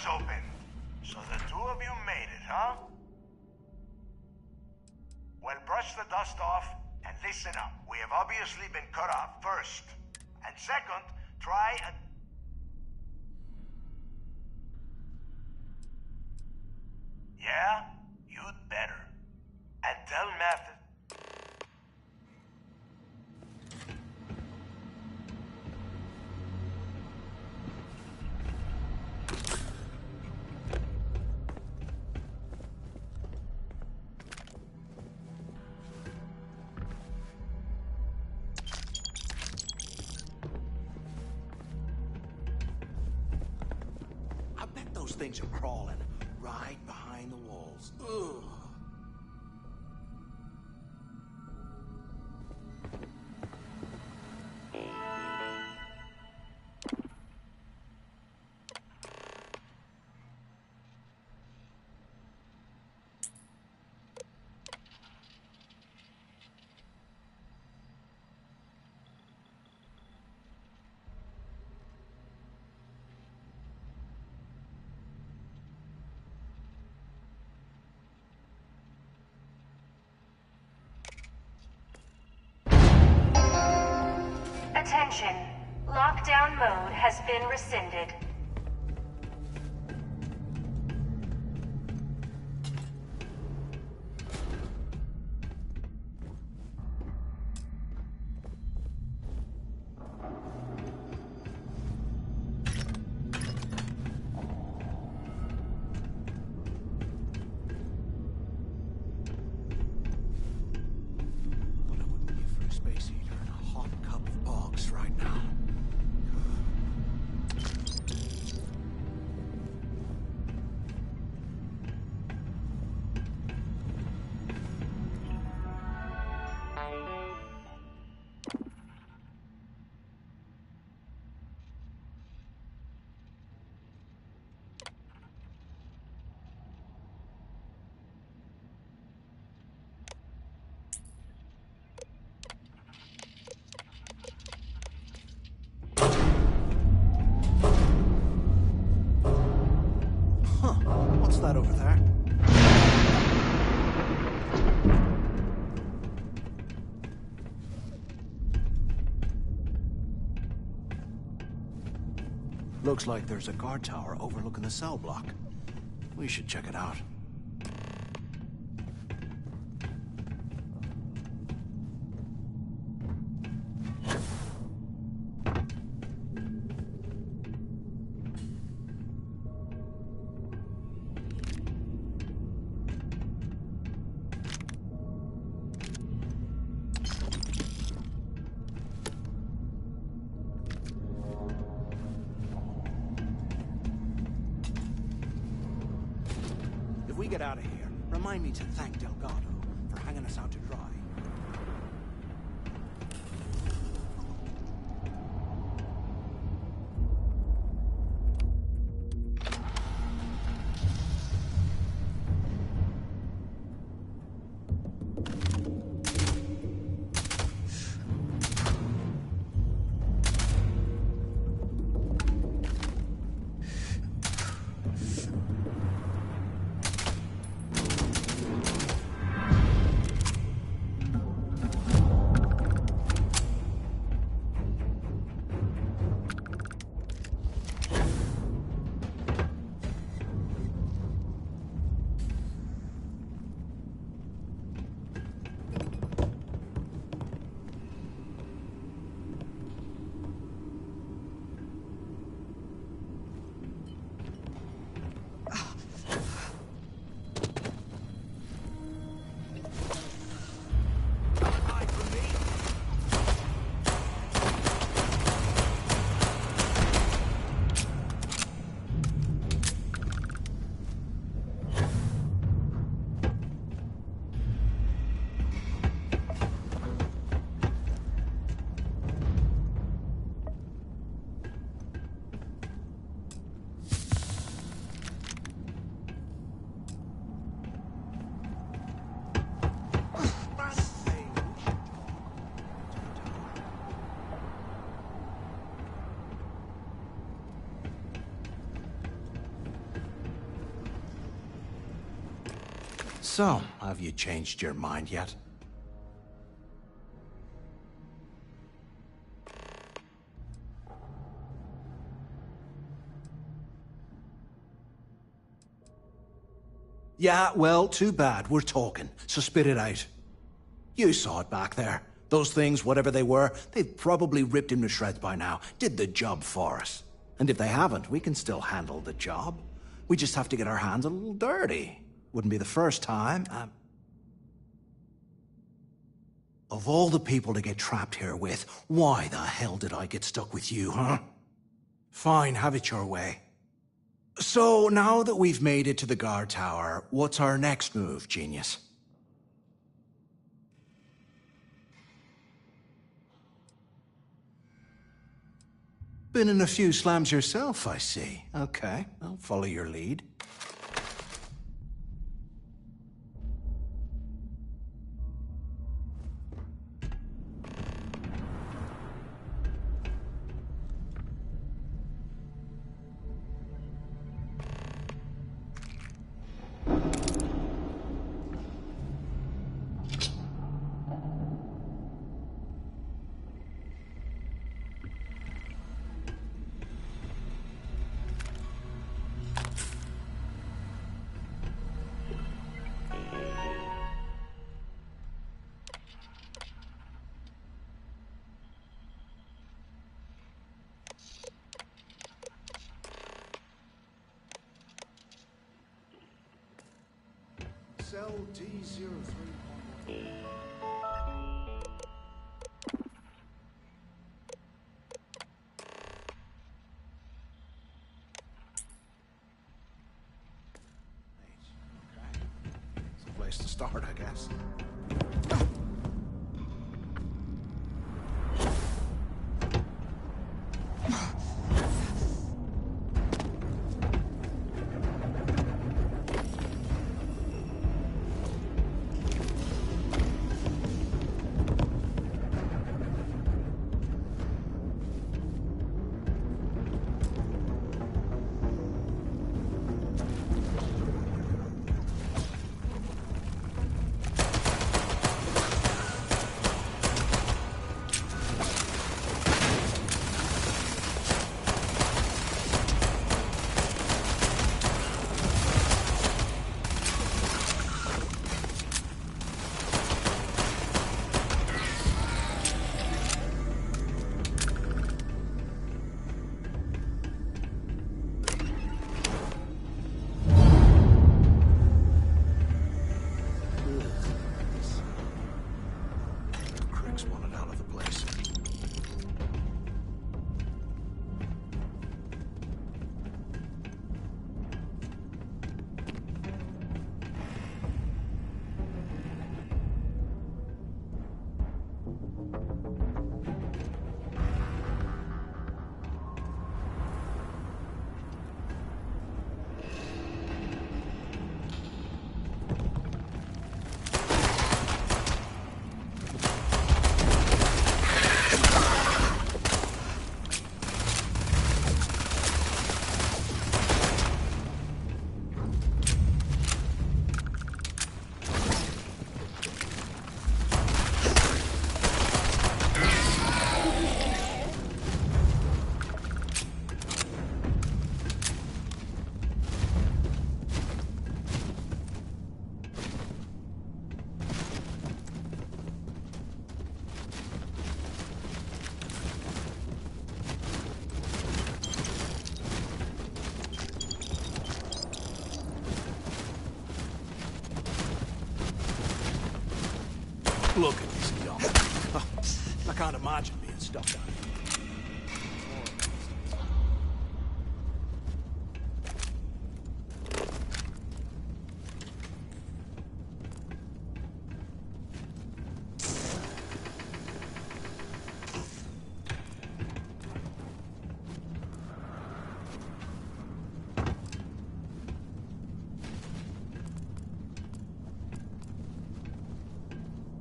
Open. So the two of you made it, huh? Well, brush the dust off and listen up. We have obviously been cut off, first. And second, try and... Yeah? You'd better. And tell Method... I bet those things are crawling right behind the walls. Ugh. Attention. Lockdown mode has been rescinded. What's that over there? Looks like there's a guard tower overlooking the cell block. We should check it out. If we get out of here, remind me to thank Delgado for hanging us out to dry. So, have you changed your mind yet? Yeah, well, too bad. We're talking, so spit it out. You saw it back there. Those things, whatever they were, they've probably ripped him to shreds by now. Did the job for us. And if they haven't, we can still handle the job. We just have to get our hands a little dirty. Wouldn't be the first time. Of all the people to get trapped here with, why the hell did I get stuck with you, huh? Fine, have it your way. So, now that we've made it to the guard tower, what's our next move, genius? Been in a few slams yourself, I see. Okay, I'll follow your lead. LT03. It's a place to start, I guess. Cricks wanted out of the place. Look at this dump. I can't imagine being stuck down here.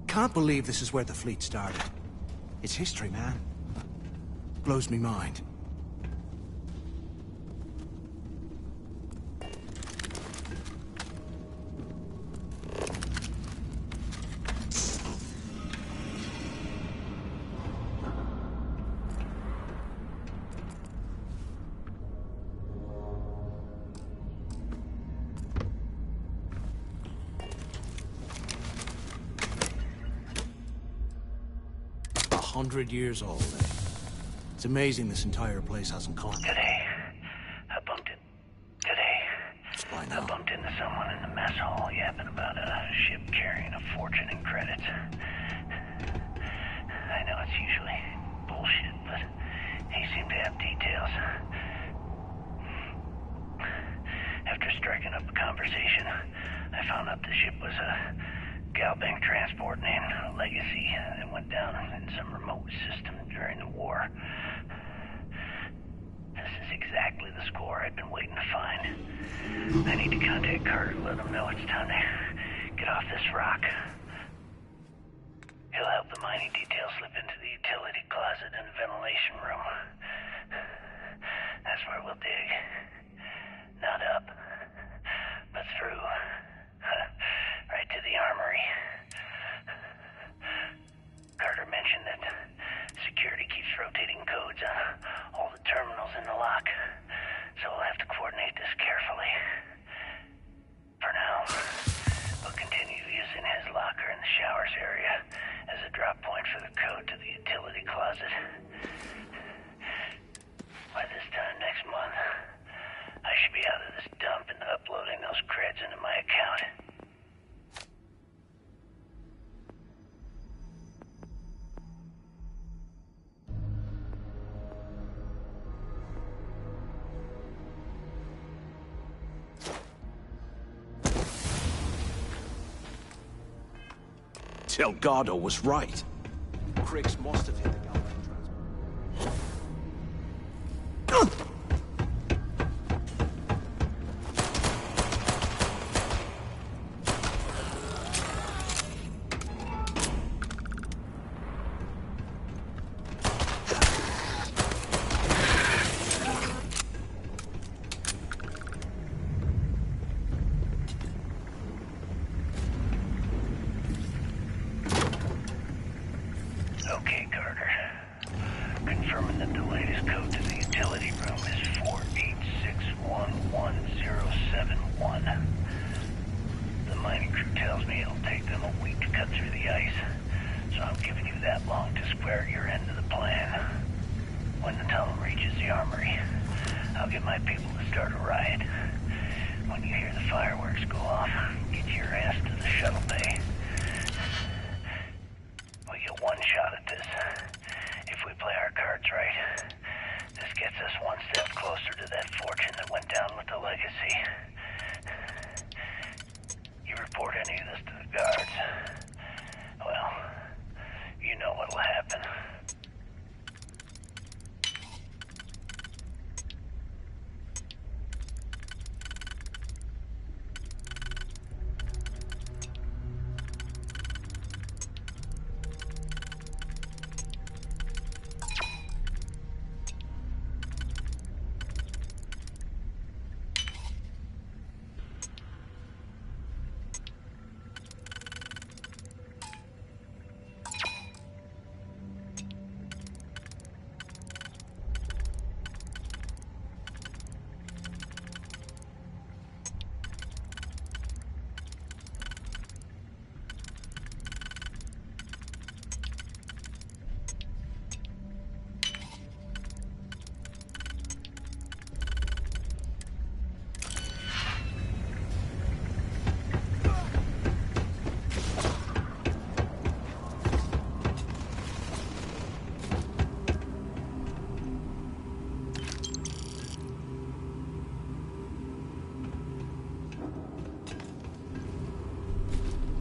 Can't believe this is where the fleet started. It's history, man. Blows me mind. $100 old, eh? It's amazing this entire place hasn't caught. Today, I bumped into someone in the mess hall yapping about a ship carrying a fortune in credits. I know it's usually bullshit, but he seemed to have details. After striking up a conversation, I found out the ship was a Galbank transport named Legacy that went down in some remote system during the war. This is exactly the score I'd been waiting to find. I need to contact Carter to let him know it's time to get off this rock. He'll help the mining detail slip into the utility closet in the ventilation room. That's where we'll dig. Not up, but through. Right to the armory. Carter mentioned that security keeps rotating codes on all the terminals in the lock, so we'll have to coordinate this carefully. For now, we'll continue using his locker in the showers area as a drop point for the code to the utility closet. By this time next month, I should be out of this dump and uploading those creds into my Delgado was right. Cricks must have hit the Galvan transport. Okay, Carter. Confirming that the latest code to the utility room is 4861171. The mining crew tells me it'll take them a week to cut through the ice, so I'm giving you that long to square your end of the plan. When the tunnel reaches the armory, I'll get my people to start a riot. When you hear the fireworks go off, get your ass to the shuttle bay. We get one shot at this. If we play our cards right, this gets us one step closer to that fortune that went down with the legacy. You report any of this to the guards, well, you know what'll happen.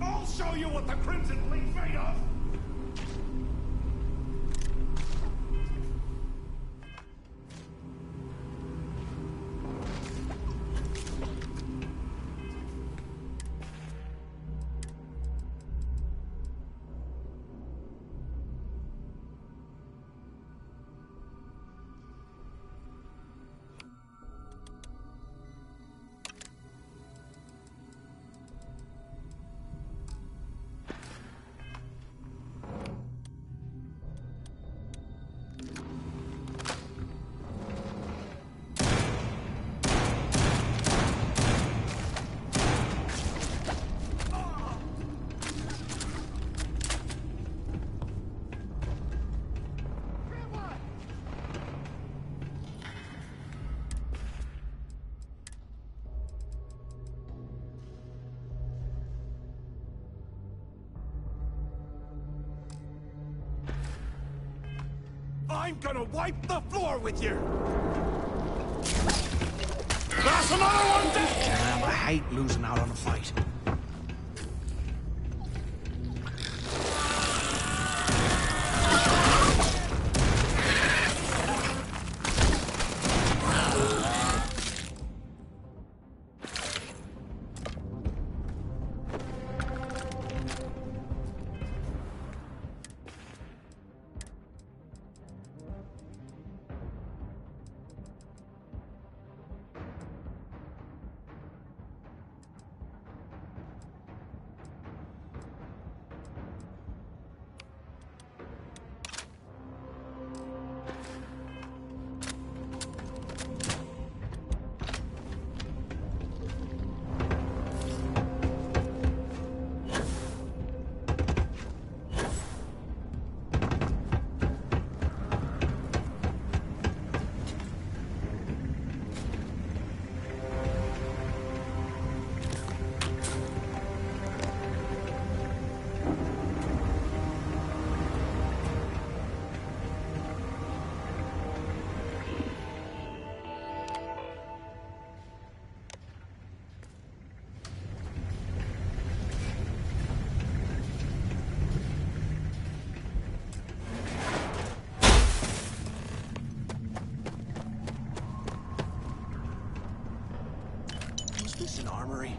I'll show you what the Crimson Fleet's made of! I'm gonna wipe the floor with you! That's another one dead! Damn, I hate losing out on a fight. this an armory?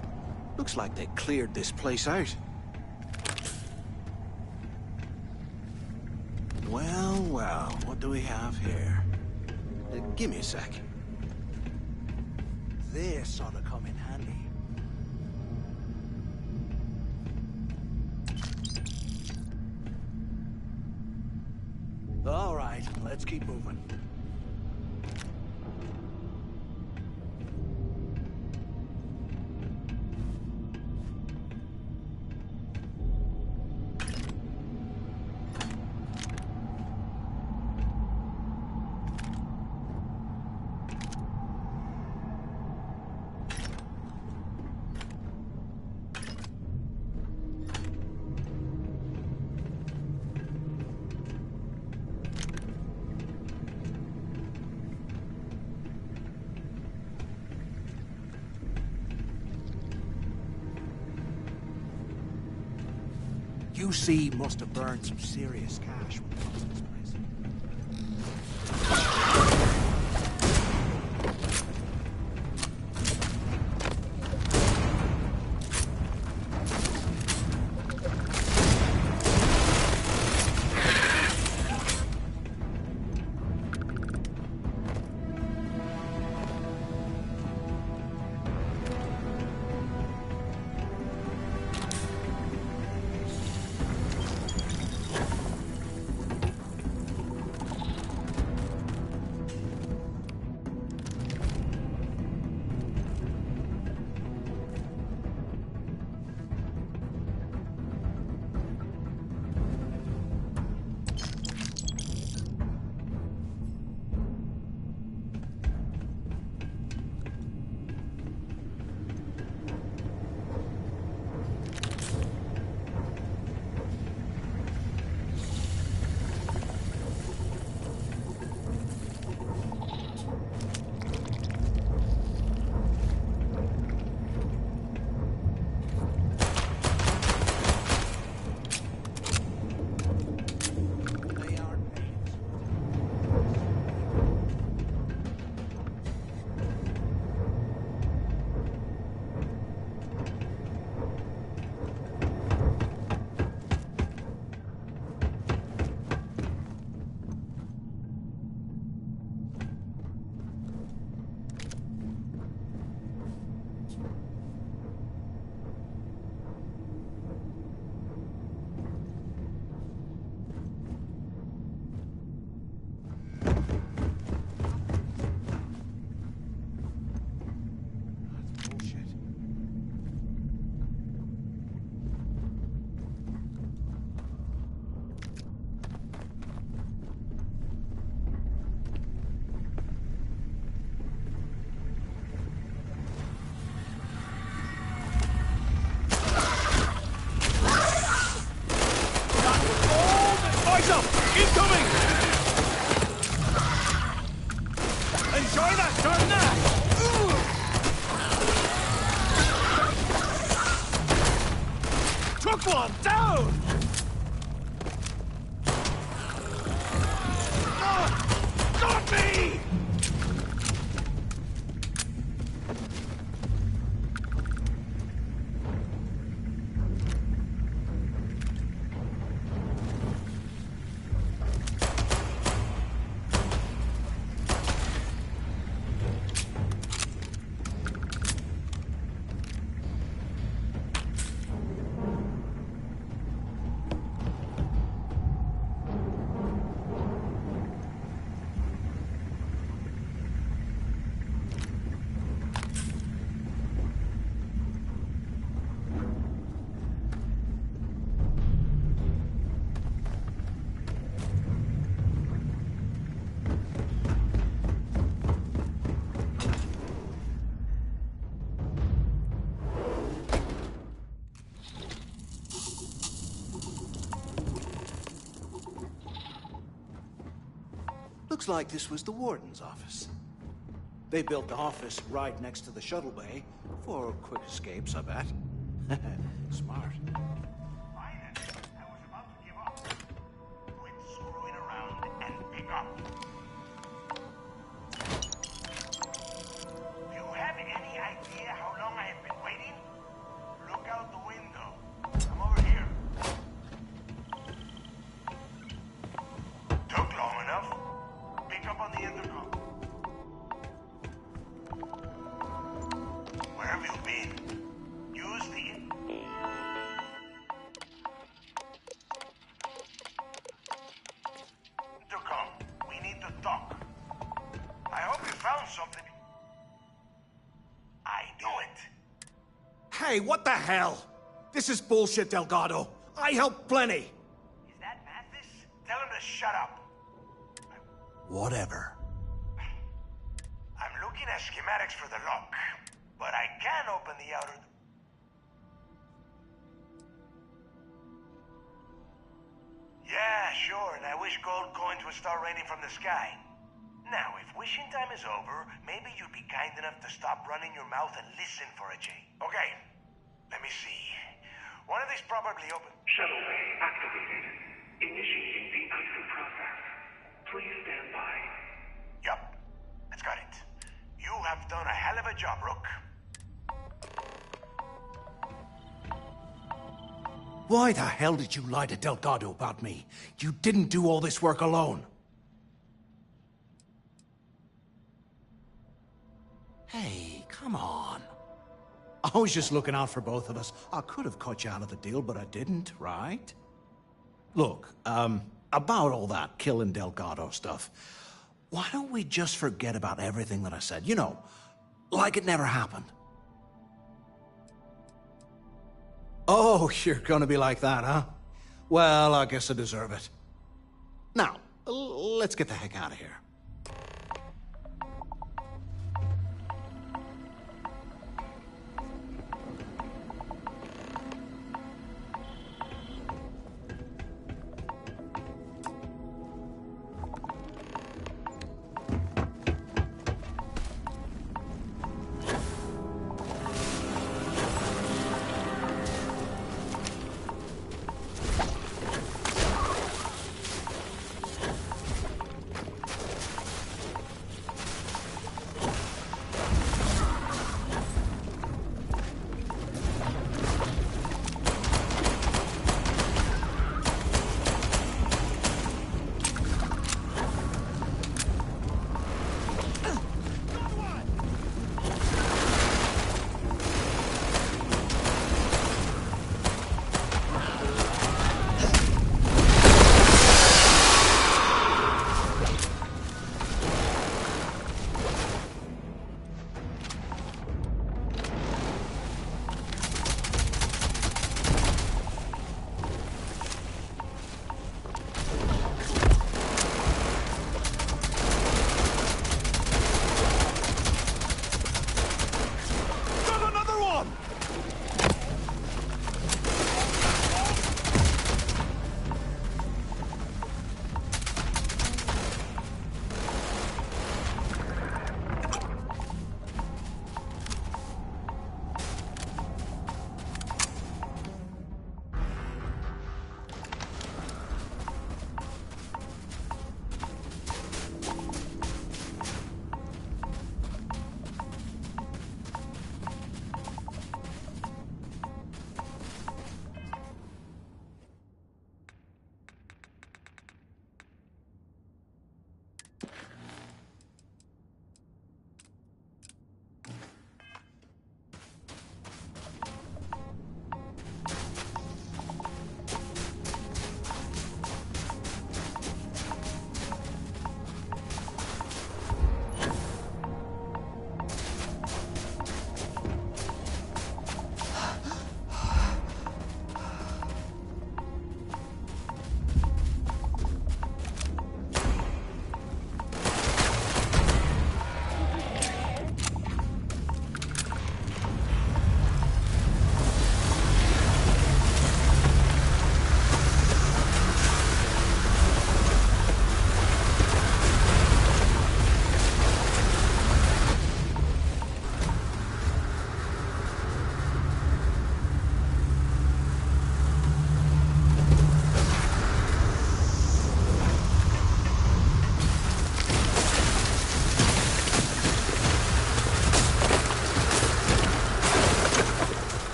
Looks like they cleared this place out. Well, well, what do we have here? Give me a sec. This ought to come in handy. All right, let's keep moving. UC must have burned some serious cash when it comes to this place. Incoming! Enjoy that turn there! Took one down! Got me! Looks like this was the warden's office. They built the office right next to the shuttle bay for quick escapes, I bet. Smart. Do you have any idea how long I have something? I do it. Hey, what the hell? This is bullshit, Delgado. I helped plenty. Is that Mathis? Tell him to shut up. Whatever. I'm looking at schematics for the lock, but I can open the outer... Yeah, sure, and I wish gold coins would start raining from the sky. Now, if wishing time is over, maybe you'd be kind enough to stop running your mouth and listen for a change. Okay, let me see. One of these probably open... Shuttle bay activated. Initiating the exit process. Please stand by. Yup, that's got it. You have done a hell of a job, Rook. Why the hell did you lie to Delgado about me? You didn't do all this work alone. Hey, come on. I was just looking out for both of us. I could have cut you out of the deal, but I didn't, right? Look, about all that killing Delgado stuff, why don't we just forget about everything that I said? You know, like it never happened. Oh, you're gonna be like that, huh? Well, I guess I deserve it. Now, let's get the heck out of here.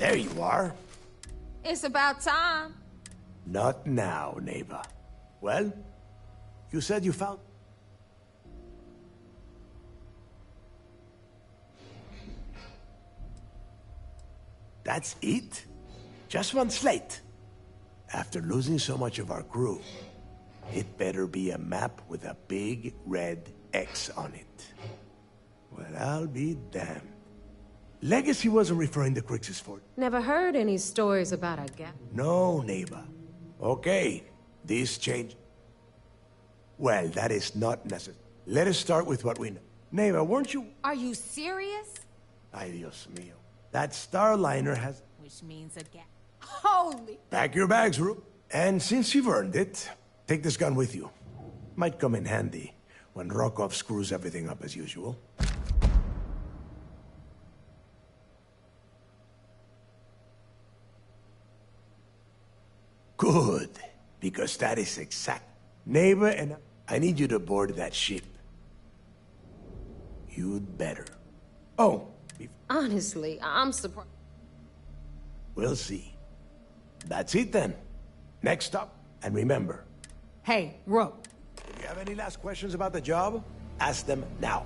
There you are. It's about time. Not now, neighbor. Well, you said you found... That's it? Just one slate? After losing so much of our crew, it better be a map with a big red X on it. Well, I'll be damned. Legacy wasn't referring to Crixus Fort. Never heard any stories about a gap. No, neighbor. Okay, this change... Well, that is not necessary. Let us start with what we know. Neighbor, weren't you... Are you serious? Ay, Dios mío. That Starliner has... Which means a gap. Holy... Pack your bags, Rook. And since you've earned it, take this gun with you. Might come in handy when Rokov screws everything up as usual. Good, because that is exact. Neighbor, and I need you to board that ship. You'd better. Oh, honestly, I'm surprised. We'll see. That's it then. Next up, and remember. Hey, Rook. If you have any last questions about the job, ask them now.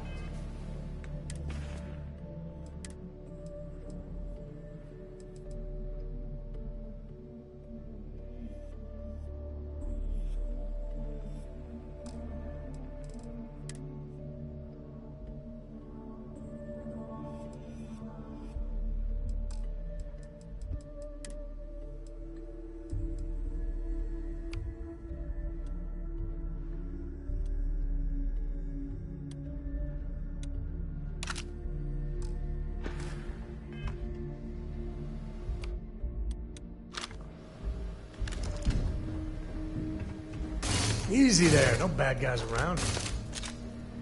Easy there, no bad guys around.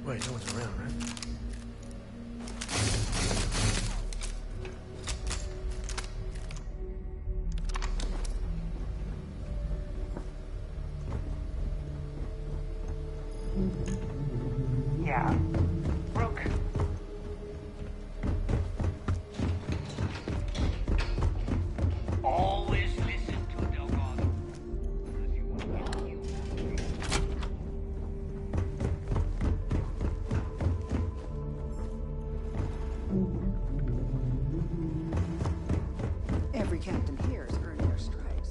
Wait, no one's around, right? Yeah. Rook. Always listen to Delgado. Every captain here has earned their stripes.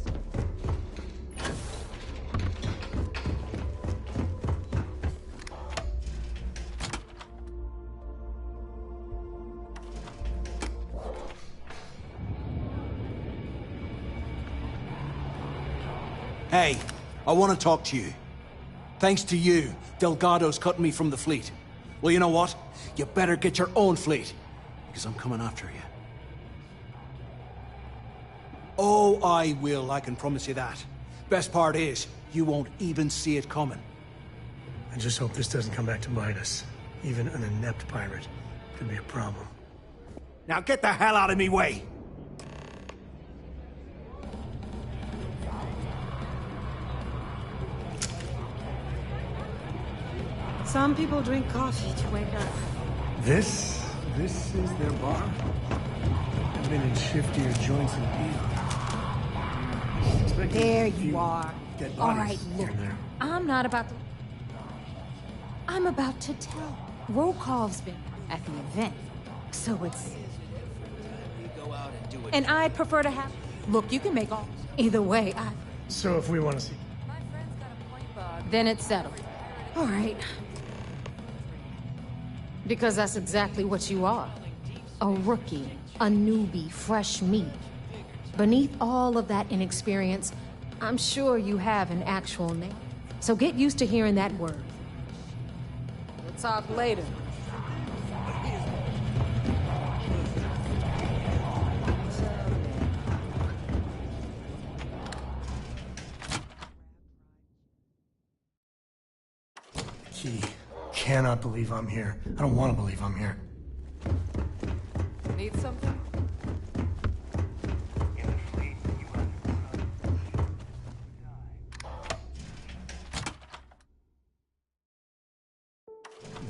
Hey, I want to talk to you. Thanks to you, Delgado's cutting me from the fleet. Well, you know what? You better get your own fleet, because I'm coming after you. Oh, I will, I can promise you that. Best part is, you won't even see it coming. I just hope this doesn't come back to bite us. Even an inept pirate could be a problem. Now get the hell out of me way! Some people drink coffee to wake up. This is their bar? I've been in shiftier joints in eons. There you are. Dead All bodies right, look. here and there. I'm not about to... I'm about to tell. Rokov's been at the event, so it's... And I'd prefer to have... Look, you can make all... Either way, So if we want to see... Then it's settled. All right. Because that's exactly what you are. A rookie, a newbie, fresh meat. Beneath all of that inexperience, I'm sure you have an actual name. So get used to hearing that word. We'll talk later. Key. Cannot believe I'm here. I don't want to believe I'm here. Need something?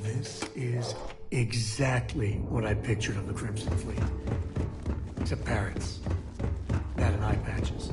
This is exactly what I pictured of the Crimson Fleet. Except parrots. hatches.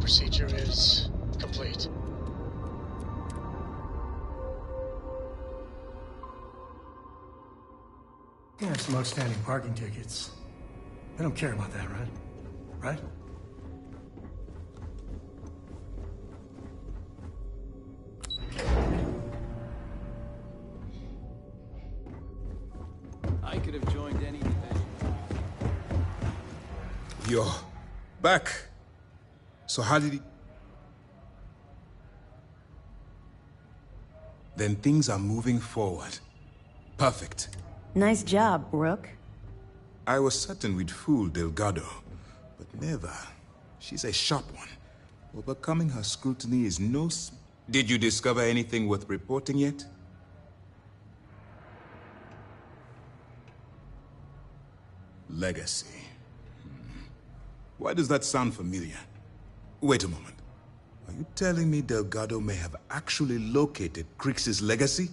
procedure is complete. You have some outstanding parking tickets. They don't care about that, right? Right? I could have joined any division. You're back. So how did he... Then things are moving forward. Perfect. Nice job, Rook. I was certain we'd fool Delgado, but never. She's a sharp one. Overcoming her scrutiny is Did you discover anything worth reporting yet? Legacy. Why does that sound familiar? Wait a moment. Are you telling me Delgado may have actually located Crix's legacy?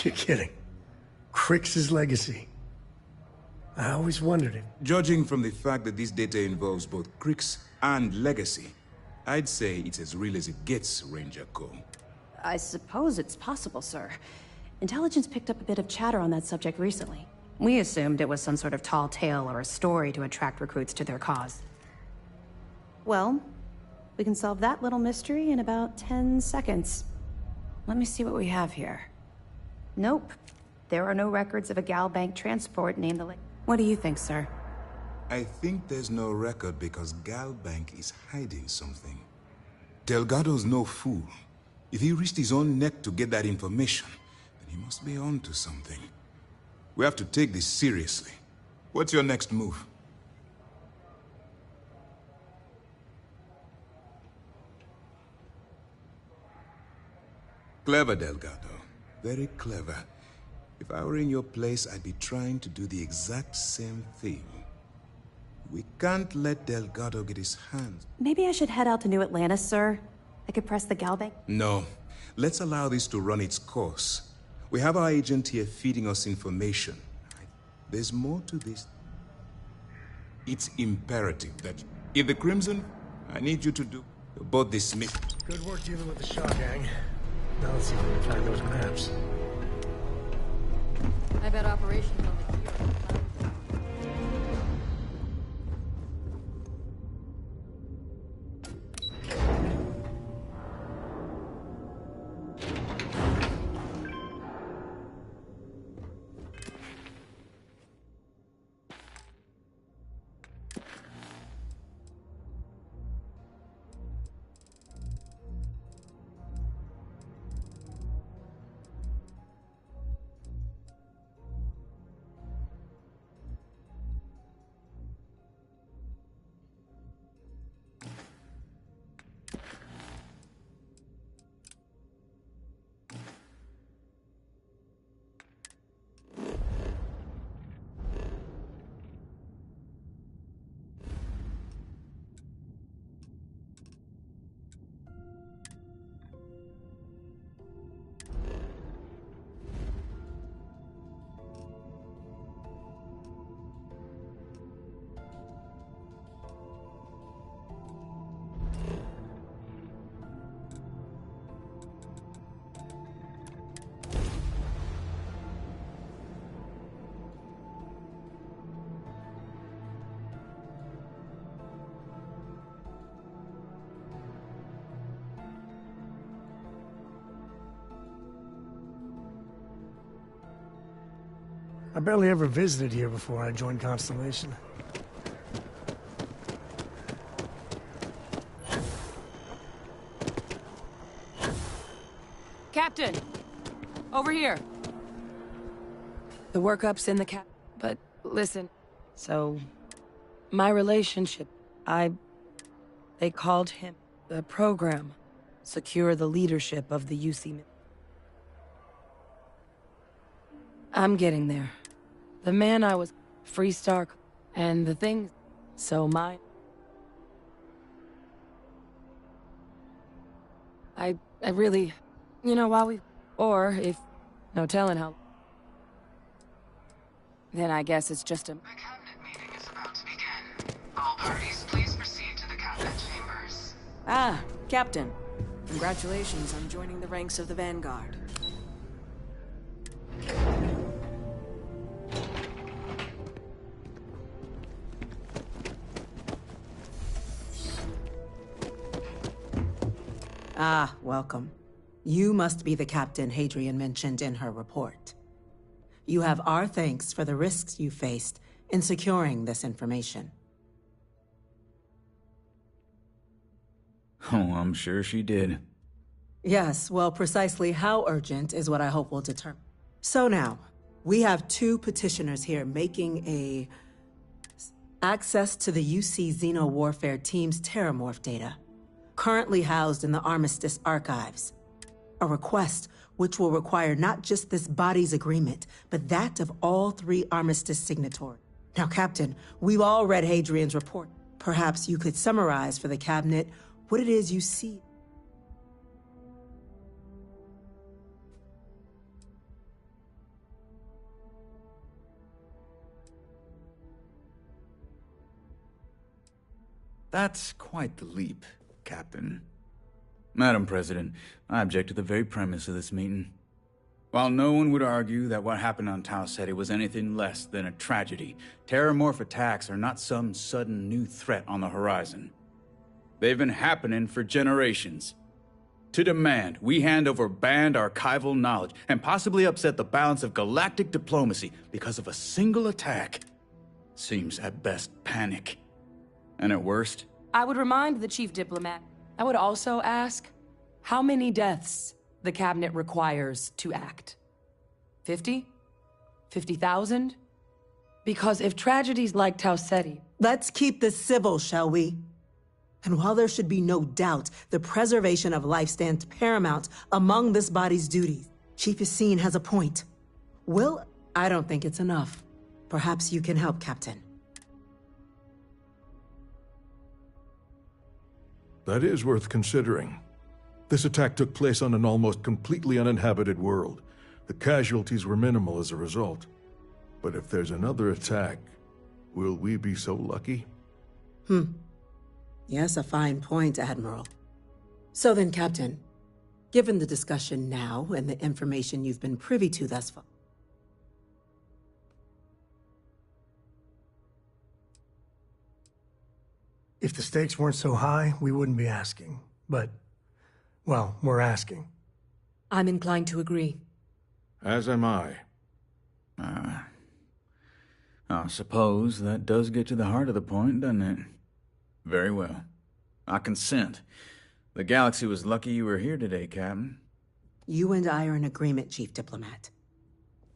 You're kidding. Crix's legacy. I always wondered if... Judging from the fact that this data involves both Crix and legacy, I'd say it's as real as it gets, Ranger Cole. I suppose it's possible, sir. Intelligence picked up a bit of chatter on that subject recently. We assumed it was some sort of tall tale or a story to attract recruits to their cause. Well, we can solve that little mystery in about 10 seconds. Let me see what we have here. Nope. There are no records of a Galbank transport named the... What do you think, sir? I think there's no record because Galbank is hiding something. Delgado's no fool. If he risked his own neck to get that information, then he must be on to something. We have to take this seriously. What's your next move? Clever, Delgado. Very clever. If I were in your place, I'd be trying to do the exact same thing. We can't let Delgado get his hands... Maybe I should head out to New Atlantis, sir? I could press the Galbank... No. Let's allow this to run its course. We have our agent here feeding us information. There's more to this. It's imperative that... If the Crimson, I need you to do... You're both dismissed. Good work dealing with the Shaw gang. Now let's see if we can find those maps. I bet operations on the gear. I barely ever visited here before I joined Constellation. Captain! Over here! The workup's in the but listen. So, my relationship, they called him the program. Secure the leadership of the UC. I'm getting there. The man I was, Freestar, and the things, so I really, while we, or if, no telling how, then I guess it's just a... The cabinet meeting is about to begin. All parties, please proceed to the cabinet chambers. Ah, Captain. Congratulations on joining the ranks of the Vanguard. Ah, welcome. You must be the captain Hadrian mentioned in her report. You have our thanks for the risks you faced in securing this information. Oh, I'm sure she did. Yes, well, precisely how urgent is what I hope will determine. So now, we have 2 petitioners here making access to the UC Xeno Warfare Team's Terramorph data, currently housed in the Armistice archives. A request which will require not just this body's agreement, but that of all 3 Armistice signatories. Now, Captain, we've all read Hadrian's report. Perhaps you could summarize for the Cabinet what it is you see. That's quite the leap, Captain. Madam President, I object to the very premise of this meeting. While no one would argue that what happened on Tau Ceti was anything less than a tragedy, terramorph attacks are not some sudden new threat on the horizon. They've been happening for generations. To demand we hand over banned archival knowledge and possibly upset the balance of galactic diplomacy because of a single attack seems at best panic. And at worst, I would remind the chief diplomat. I would also ask how many deaths the cabinet requires to act. 50? 50,000? Because if tragedies like Tau Ceti... Let's keep this civil, shall we? And while there should be no doubt the preservation of life stands paramount among this body's duties, Chief Yassine has a point. I don't think it's enough. Perhaps you can help, Captain. That is worth considering. This attack took place on an almost completely uninhabited world. The casualties were minimal as a result. But if there's another attack, will we be so lucky? Yes, a fine point, Admiral. So then, Captain, given the discussion now and the information you've been privy to thus far, if the stakes weren't so high, we wouldn't be asking. But, well, we're asking. I'm inclined to agree. As am I. I suppose that does get to the heart of the point, doesn't it? Very well. I consent. The galaxy was lucky you were here today, Captain. you and I are in agreement, Chief Diplomat.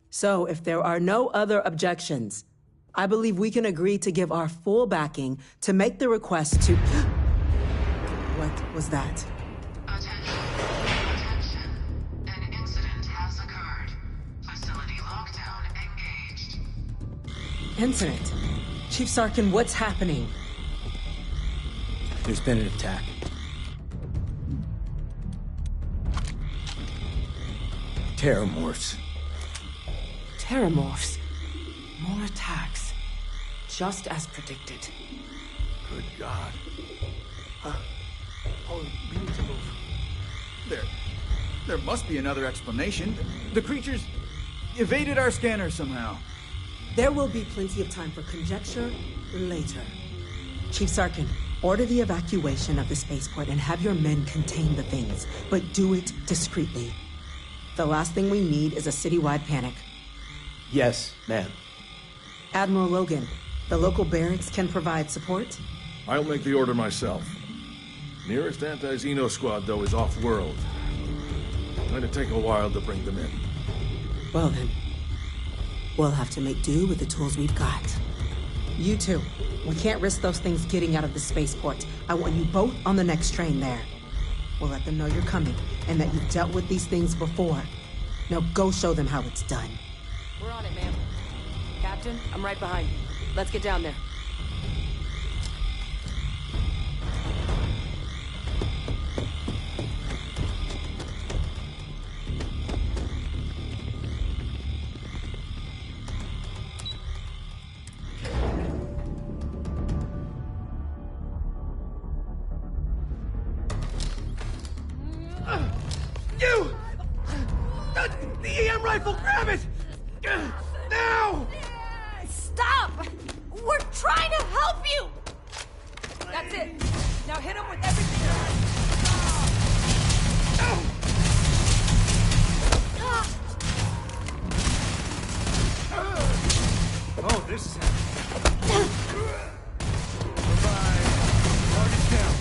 So, if there are no other objections, I believe we can agree to give our full backing to make the request to... What was that? Attention. An incident has occurred. Facility lockdown engaged. Incident? Chief Sarkin, what's happening? There's been an attack. Terramorphs. Terramorphs. More attacks. Just as predicted. Good God. Oh, we need to move. There must be another explanation. The creatures evaded our scanner somehow. There will be plenty of time for conjecture later. Chief Sarkin, order the evacuation of the spaceport and have your men contain the things, but do it discreetly. The last thing we need is a citywide panic. Yes, ma'am. Admiral Logan, the local barracks can provide support? I'll make the order myself. Nearest anti-Xeno squad, though, is off-world. Going to take a while to bring them in. Well then, we'll have to make do with the tools we've got. You two, we can't risk those things getting out of the spaceport. I want you both on the next train there. We'll let them know you're coming, and that you've dealt with these things before. Now go show them how it's done. We're on it, ma'am. Captain, I'm right behind you. Let's get down there. This is Bye-bye. Target down.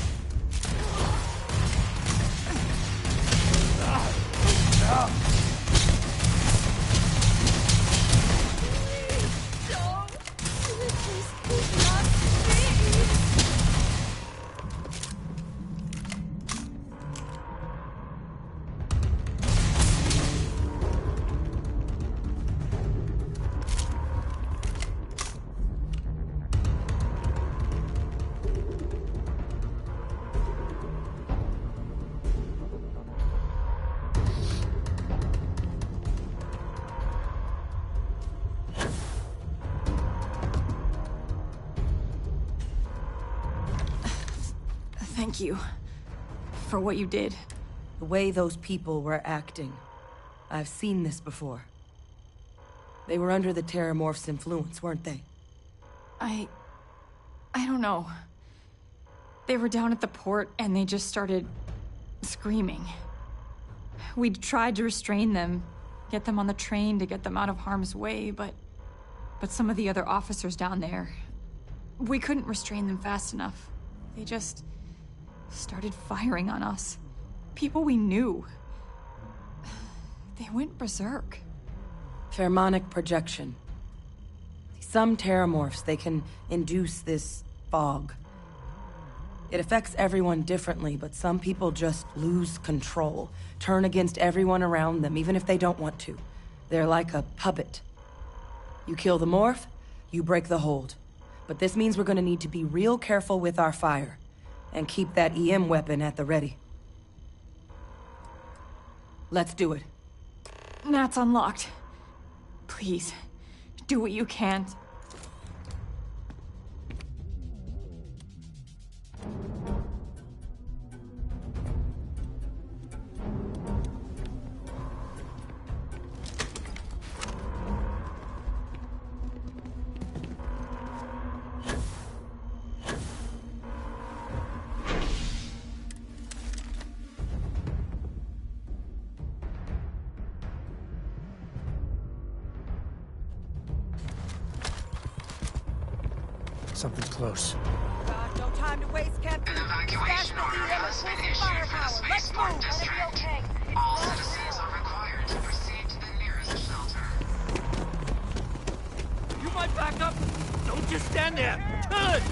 Thank you for what you did. The way those people were acting. I've seen this before. They were under the Terramorph's influence, weren't they? I don't know. They were down at the port and they just started screaming. We'd tried to restrain them, get them on the train to get them out of harm's way, but some of the other officers down there, we couldn't restrain them fast enough. They just started firing on us. People we knew. They went berserk. Pheromonic projection. Some Terramorphs, they can induce this fog. It affects everyone differently, but some people just lose control, turn against everyone around them, even if they don't want to. They're like a puppet. You kill the morph, you break the hold. But this means we're gonna need to be real careful with our fire, and keep that EM weapon at the ready. Let's do it. That's unlocked. Please, do what you can. Something's close. God, no time to waste, Captain. Stash the EM and pull some firepower. Let's move. Let it be okay. All citizens are required to proceed to the nearest shelter. You might back up. Don't just stand there. Turn!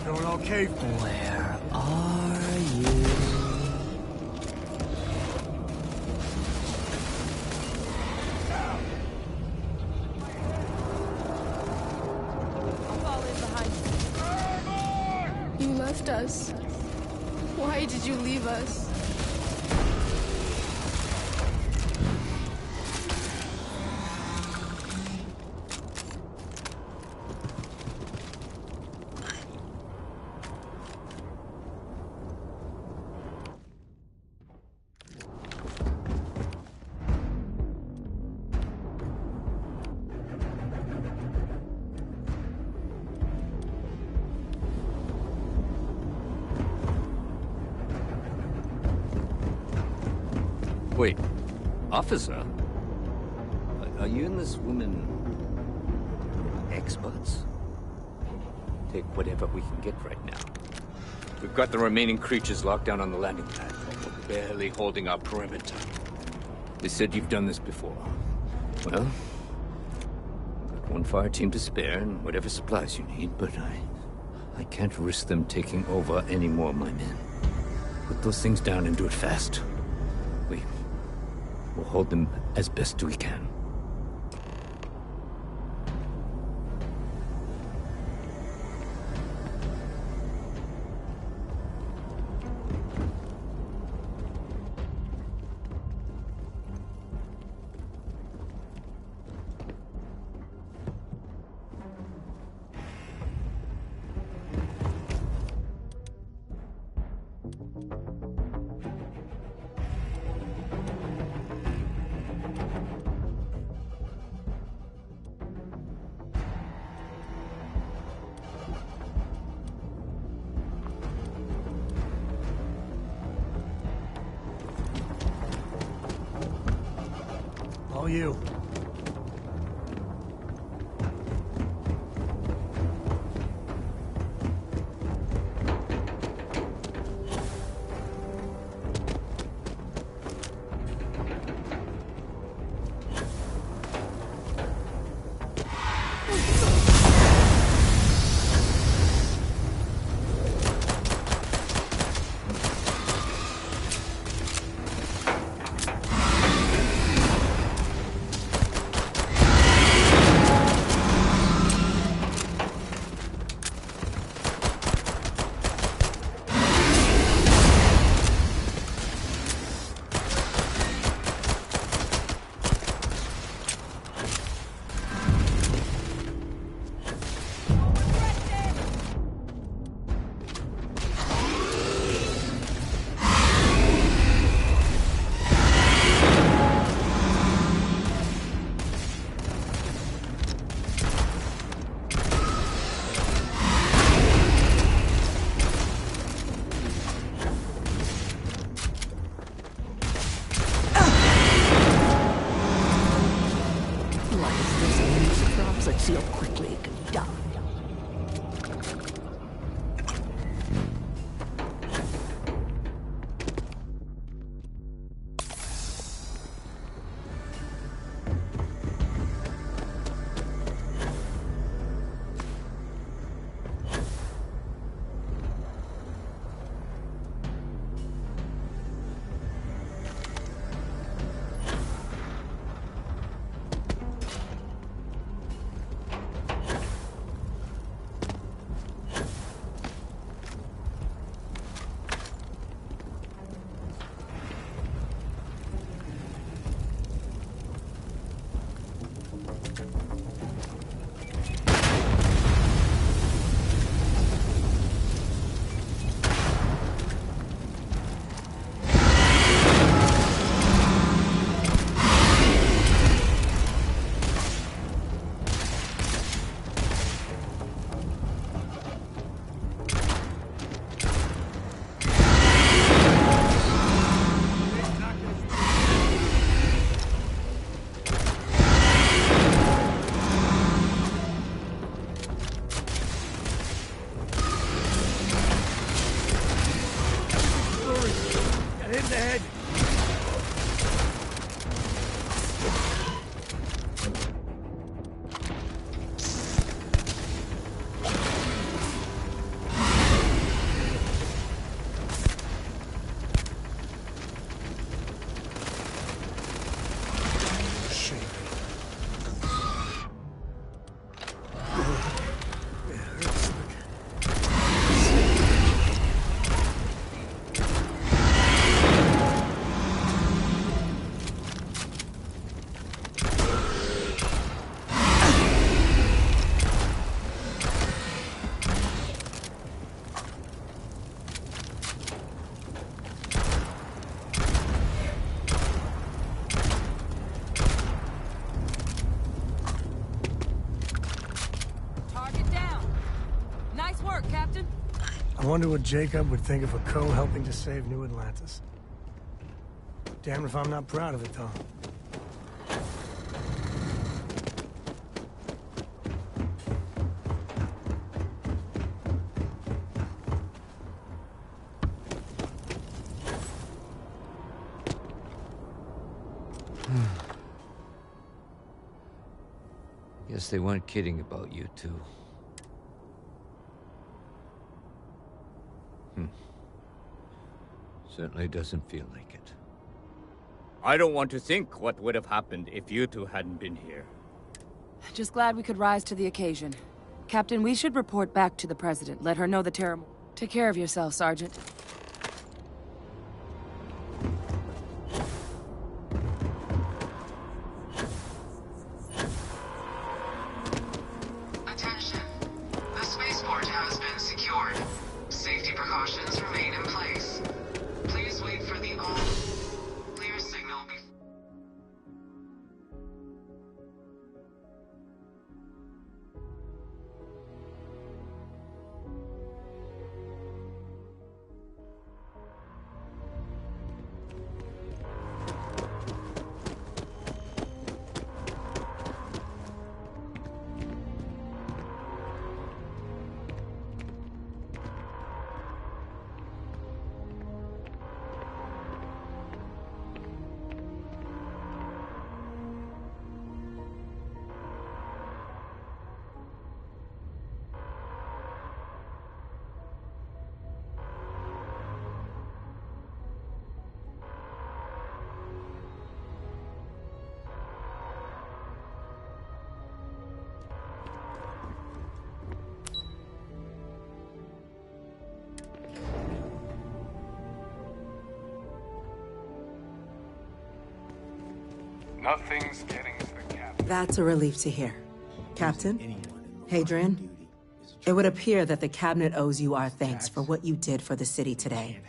Going okay? Where are you? I'll fall in behind you. You left us. Why did you leave us? Wait, officer? Are you and this woman experts? Take whatever we can get right now. We've got the remaining creatures locked down on the landing pad. We're barely holding our perimeter. They said you've done this before. Well, I've got one fire team to spare and whatever supplies you need, but I can't risk them taking over any more of my men. Put those things down and do it fast. We'll hold them as best we can. All you. Let's see how quickly it can die. I wonder what Jacob would think of a Co helping to save New Atlantis. Damn if I'm not proud of it, though. Guess they weren't kidding about you two. Certainly doesn't feel like it. I don't want to think what would have happened if you two hadn't been here. Just glad we could rise to the occasion. Captain, we should report back to the President. Let her know the terror. Take care of yourself, Sergeant. Attention. The spaceport has been secured. Safety precautions remain in place. Please wait for the all clear signal before. Nothing's getting to the captain. That's a relief to hear. Captain? Hadrian? It would appear that the Cabinet owes you our thanks for what you did for the city today.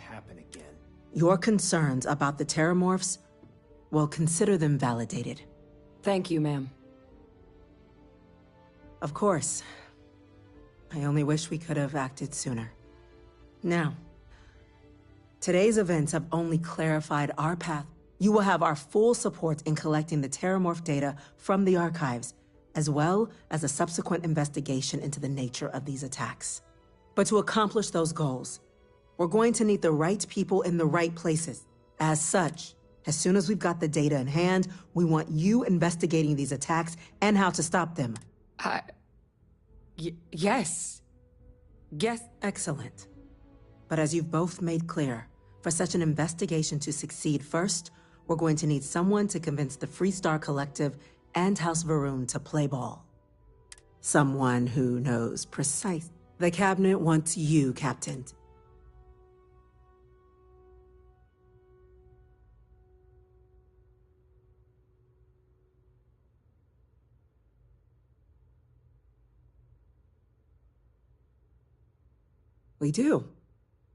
Your concerns about the Terramorphs, well, consider them validated. Thank you, ma'am. Of course. I only wish we could have acted sooner. Now, today's events have only clarified our path. You will have our full support in collecting the Terramorph data from the archives, as well as a subsequent investigation into the nature of these attacks. But to accomplish those goals, we're going to need the right people in the right places. As such, as soon as we've got the data in hand, we want you investigating these attacks and how to stop them. Yes. Yes, excellent. But as you've both made clear, for such an investigation to succeed first, we're going to need someone to convince the Freestar Collective and House Varun to play ball. Someone who knows precise. The Cabinet wants you, Captain. We do.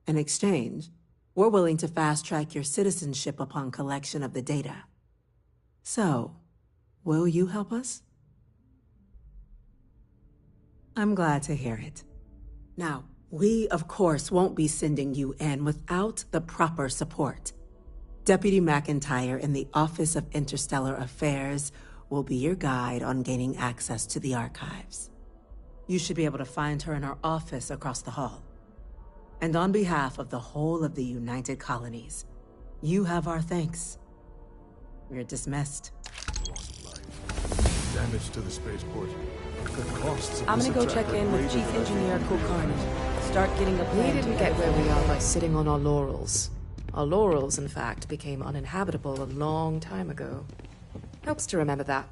In exchange, we're willing to fast-track your citizenship upon collection of the data. So, will you help us? I'm glad to hear it. Now, we, of course, won't be sending you in without the proper support. Deputy McIntyre in the Office of Interstellar Affairs will be your guide on gaining access to the archives. You should be able to find her in her office across the hall. And on behalf of the whole of the United Colonies, you have our thanks. You're dismissed. Damage to the spaceport. The costs of I'm this gonna go attack check are in with greater Chief than Engineer Kulkarni. Start getting a We plan didn't get together. where we are by sitting on our laurels. Our laurels, in fact, became uninhabitable a long time ago. Helps to remember that.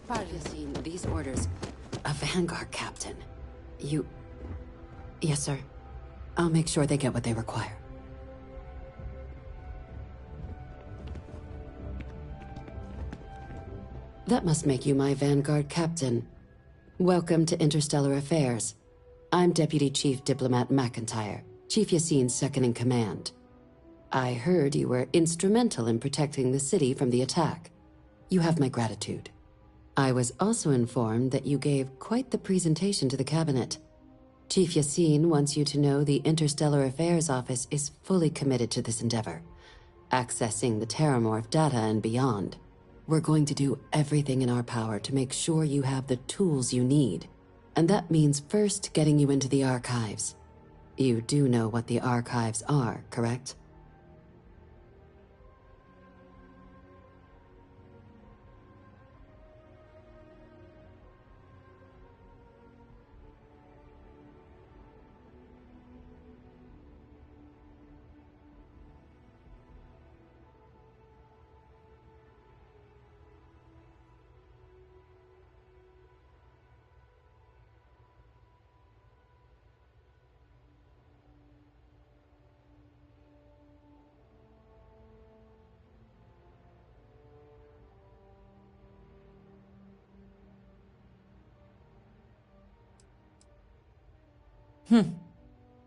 Yassine, these orders. A Vanguard captain. You... Yes, sir. I'll make sure they get what they require. That must make you my Vanguard captain. Welcome to Interstellar Affairs. I'm Deputy Chief Diplomat McIntyre, Chief Yassine's second-in-command. I heard you were instrumental in protecting the city from the attack. You have my gratitude. I was also informed that you gave quite the presentation to the cabinet. Chief Yassine wants you to know the Interstellar Affairs Office is fully committed to this endeavor, accessing the Terramorph data and beyond. We're going to do everything in our power to make sure you have the tools you need. And that means first getting you into the archives. You do know what the archives are, correct?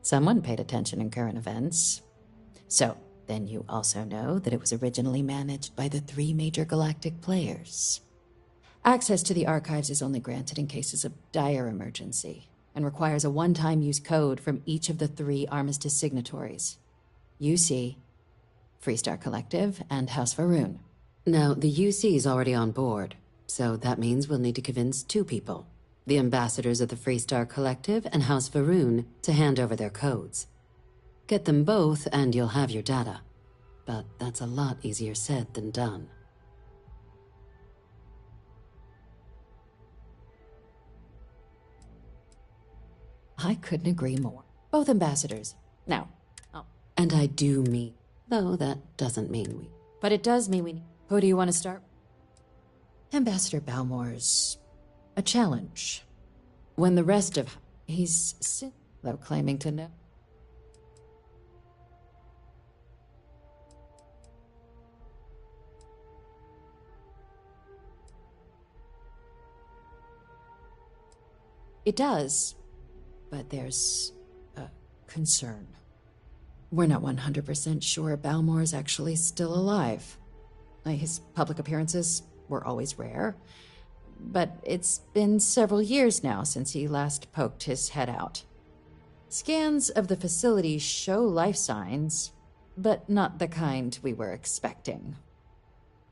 Someone paid attention in current events. So, then you also know that it was originally managed by the 3 major galactic players. Access to the archives is only granted in cases of dire emergency, and requires a one-time use code from each of the 3 armistice signatories. UC, Freestar Collective, and House Varun. Now, the UC is already on board, so that means we'll need to convince 2 people. The ambassadors of the Freestar Collective and House Varun to hand over their codes. Get them both and you'll have your data. But that's a lot easier said than done. I couldn't agree more. Both ambassadors. Now. Oh. And I do mean, though that doesn't mean we... But it does mean we... Who do you want to start? Ambassador Balmore's... a challenge. When the rest of... He's... though claiming to know. It does. But there's... a concern. We're not 100% sure Balmore's actually still alive. His public appearances were always rare. But it's been several years now since he last poked his head out. Scans of the facility show life signs, but not the kind we were expecting.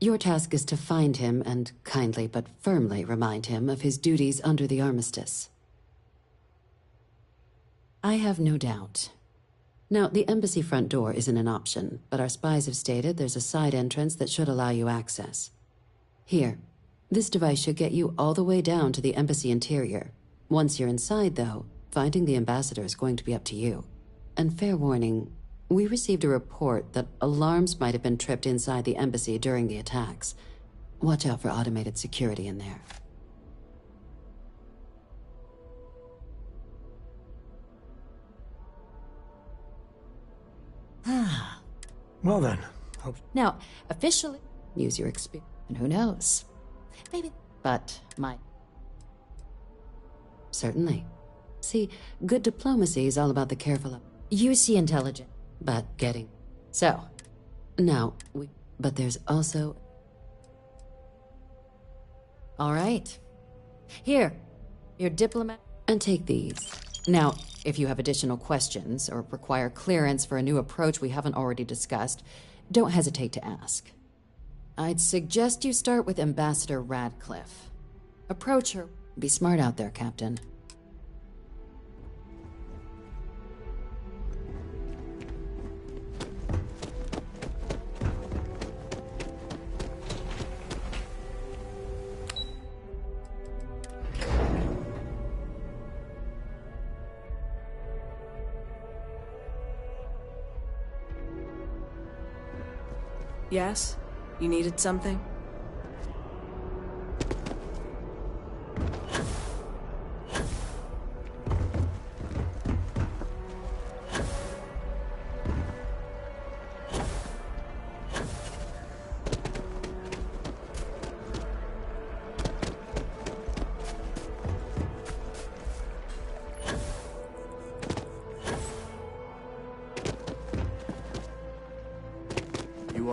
Your task is to find him and kindly but firmly remind him of his duties under the armistice. I have no doubt. Now, the embassy front door isn't an option, but our spies have stated there's a side entrance that should allow you access. Here. This device should get you all the way down to the embassy interior. Once you're inside, though, finding the ambassador is going to be up to you. And fair warning, we received a report that alarms might have been tripped inside the embassy during the attacks. Watch out for automated security in there. Well then. Now, officially, use your experience, and who knows? Maybe, but Certainly. See, good diplomacy is all about the careful... You see intelligent. But getting... So. Now, but there's also... All right. Here, your diplomat... And take these. Now, if you have additional questions or require clearance for a new approach we haven't already discussed, don't hesitate to ask. I'd suggest you start with Ambassador Radcliffe. Approach her. Be smart out there, Captain. Yes? You needed something?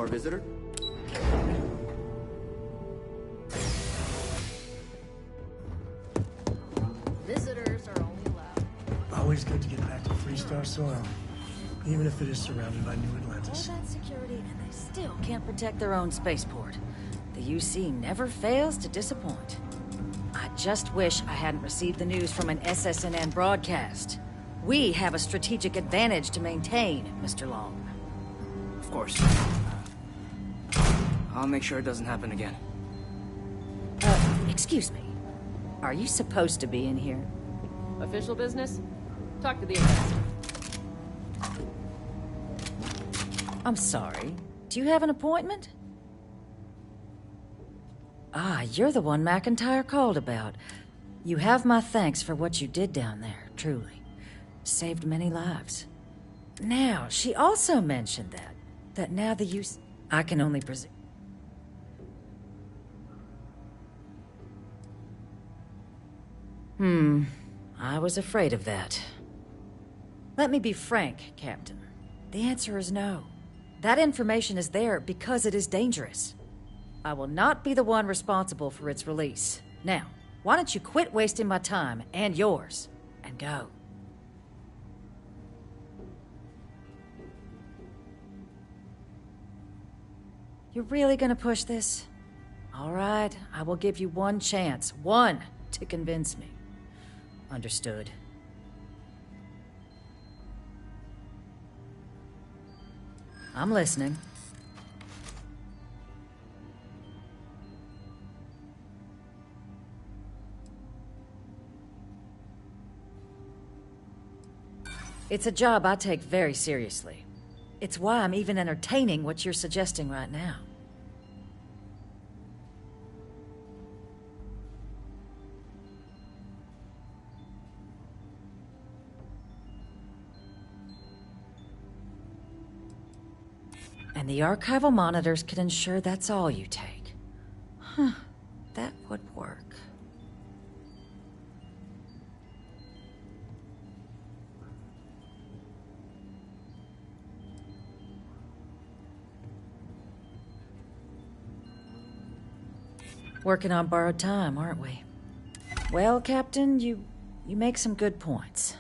our visitor? Visitors are only allowed. Always good to get back to Freestar soil, even if it is surrounded by New Atlantis. All that security, and they still can't protect their own spaceport. The UC never fails to disappoint. I just wish I hadn't received the news from an SSNN broadcast. We have a strategic advantage to maintain, Mr. Long. Of course. I'll make sure it doesn't happen again. Excuse me. Are you supposed to be in here? Official business? Talk to the ambassador. I'm sorry. Do you have an appointment? Ah, you're the one McIntyre called about. You have my thanks for what you did down there, truly. Saved many lives. Now, she also mentioned that now the use... I can only presume... I was afraid of that. Let me be frank, Captain. The answer is no. That information is there because it is dangerous. I will not be the one responsible for its release. Now, why don't you quit wasting my time and yours, and go? You're really gonna push this? All right, I will give you one chance. One to convince me. Understood. I'm listening. It's a job I take very seriously. It's why I'm even entertaining what you're suggesting right now. And the archival monitors can ensure that's all you take. Huh, that would work. Working on borrowed time, aren't we? Well, Captain, you make some good points.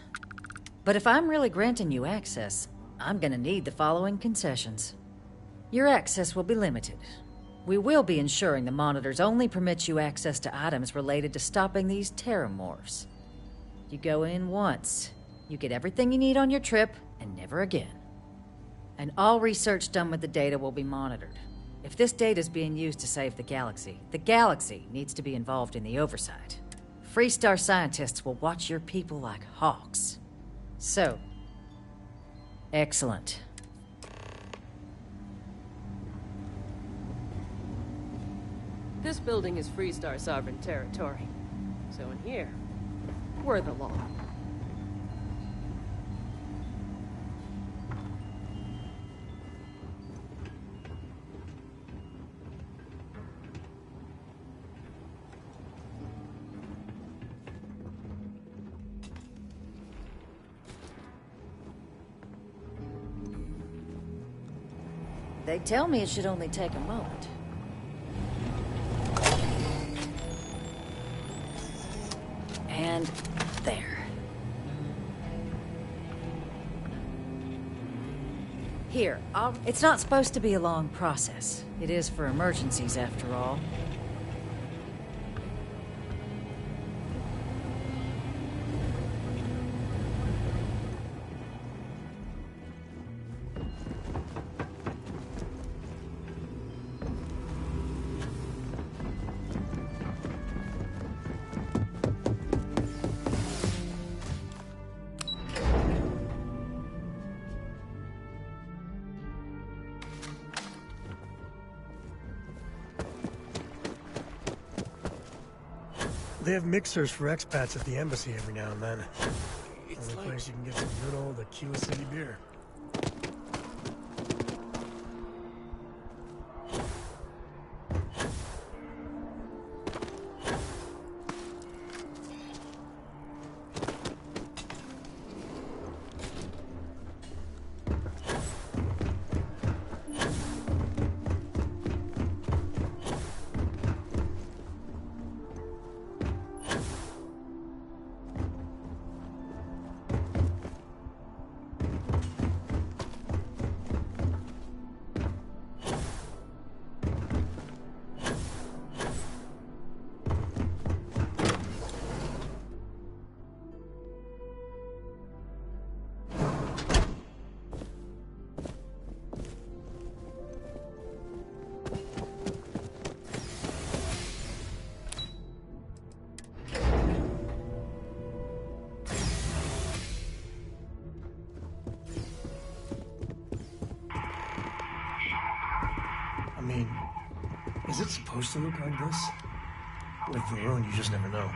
But if I'm really granting you access, I'm gonna need the following concessions. Your access will be limited. We will be ensuring the monitors only permit you access to items related to stopping these terramorphs. You go in once, you get everything you need on your trip, and never again. And all research done with the data will be monitored. If this data is being used to save the galaxy needs to be involved in the oversight. Freestar scientists will watch your people like hawks. So, excellent. This building is Freestar sovereign territory. So in here, we're the law. They tell me it should only take a moment. And there. Here, it's not supposed to be a long process. It is for emergencies, after all. They have mixers for expats at the embassy every now and then. It's only place you can get some good old Aquila City beer. Is it supposed to look like this? With Varun, you just never know.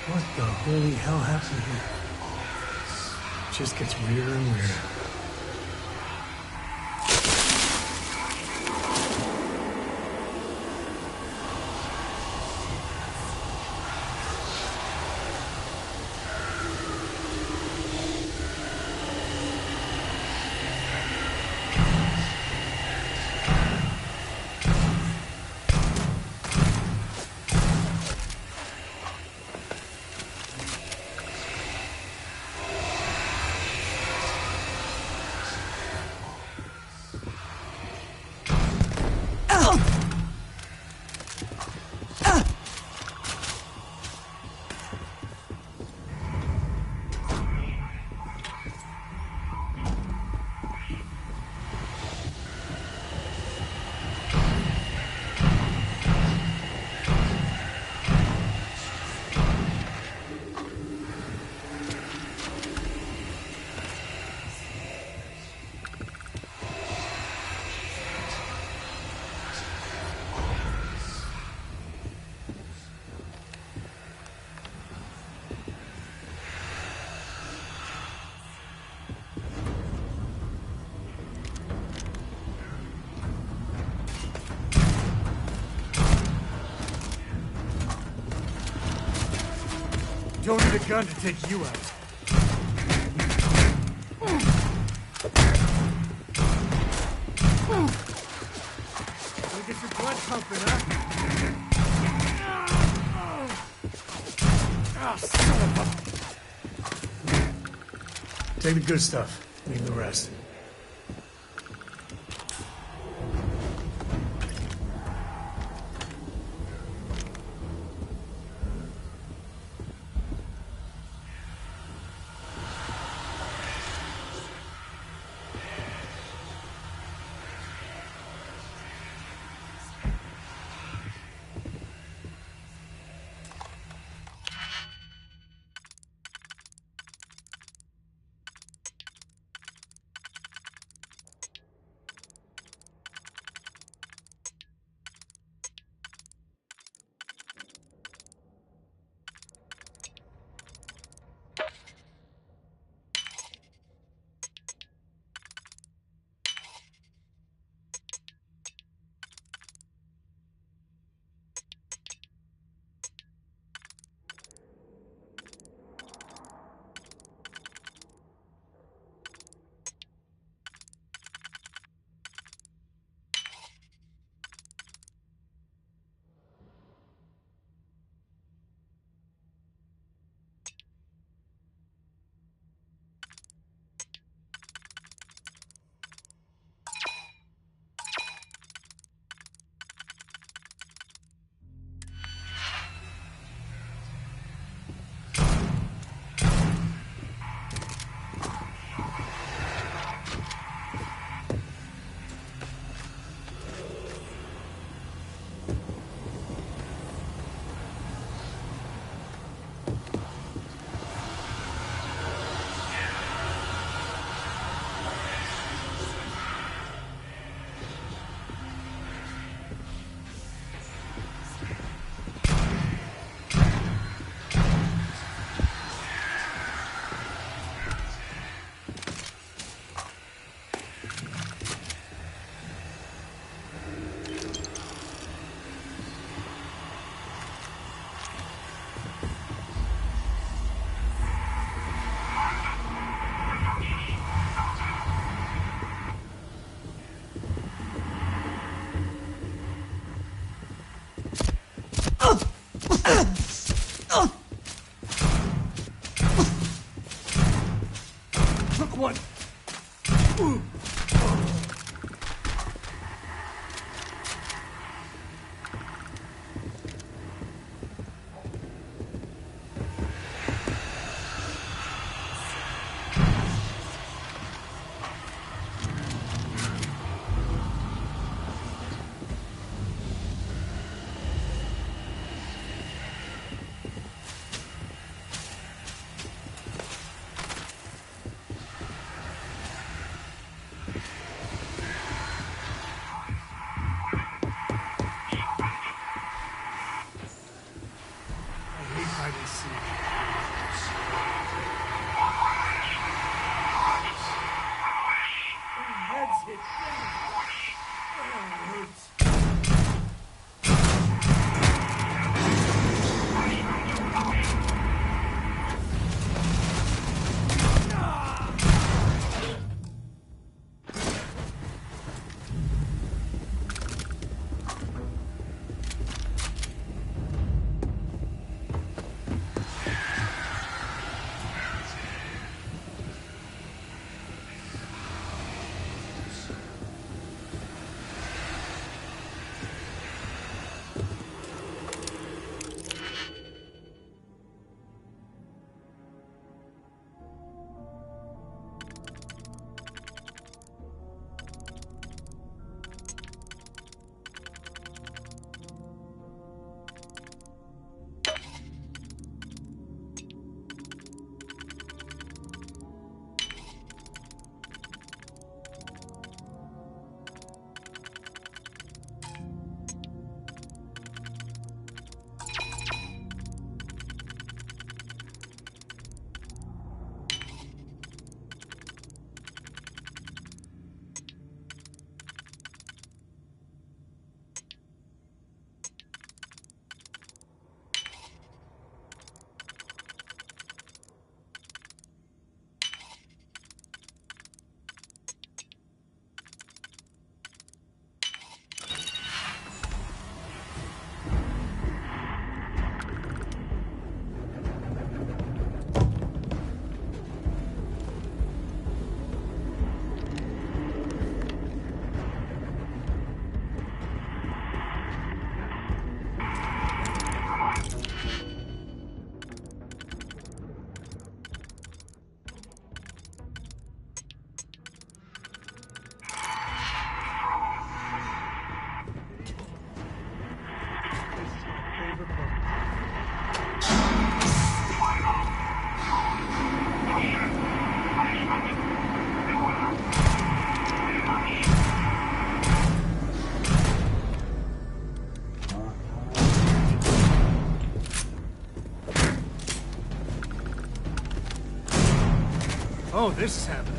What the holy hell happened here? It just gets weirder and weirder. Don't need a gun to take you out. Wanna get your blood pumping, huh? Oh, son of a... Take the good stuff. Leave the rest. Oh, this is happening.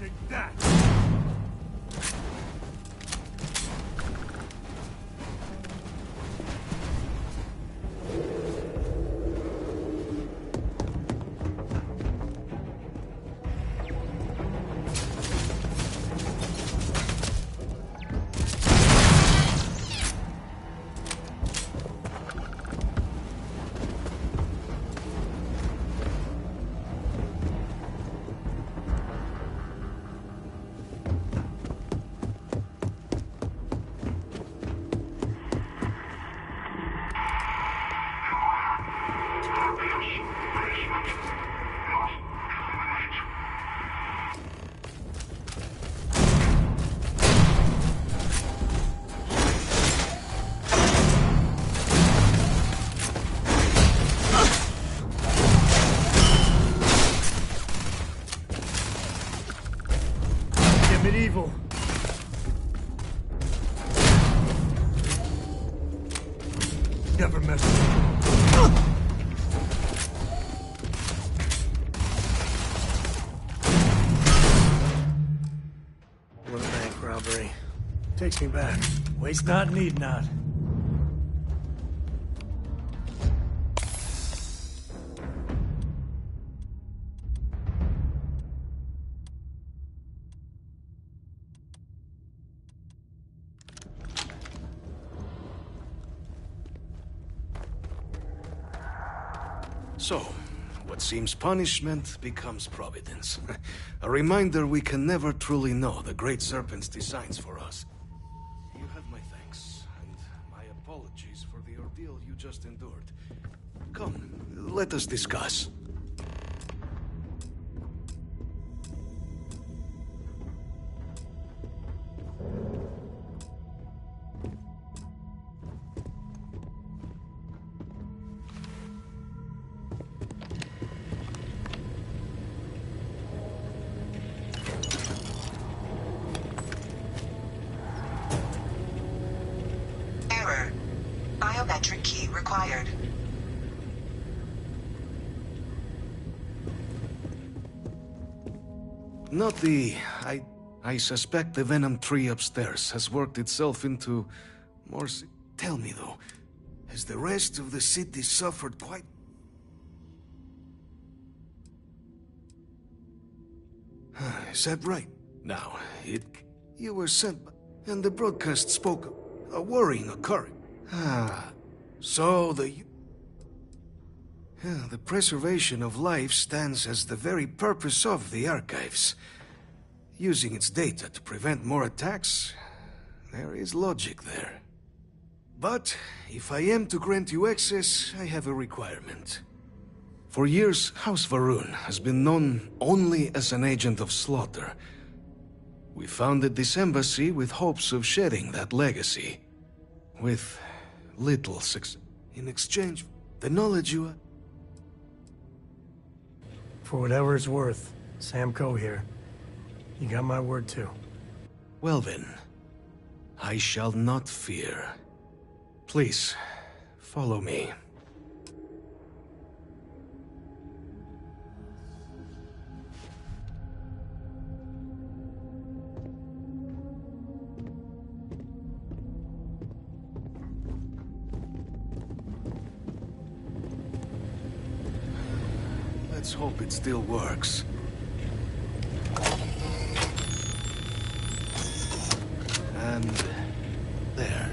Take that. Medieval. Never mess with me. What a bank robbery. Takes me back. Waste not, need not. So, what seems punishment becomes providence. A reminder we can never truly know the Great Serpent's designs for us. You have my thanks, and my apologies for the ordeal you just endured. Come, let us discuss. Error. Biometric key required. Not the... I suspect the Venom tree upstairs has worked itself into more... Tell me, though, has the rest of the city suffered quite... Is that right? Now, you were sent... And the broadcast spoke of a worrying occurrence. So the preservation of life stands as the very purpose of the archives. Using its data to prevent more attacks, there is logic there. But if I am to grant you access, I have a requirement. For years, House Varun has been known only as an agent of slaughter. We founded this embassy with hopes of shedding that legacy. With little success. In exchange, the knowledge you... For whatever it's worth, Sam Coe here. You got my word too. Well then, I shall not fear. Please, follow me. Let's hope it still works. And there.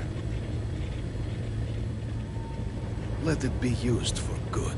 Let it be used for good.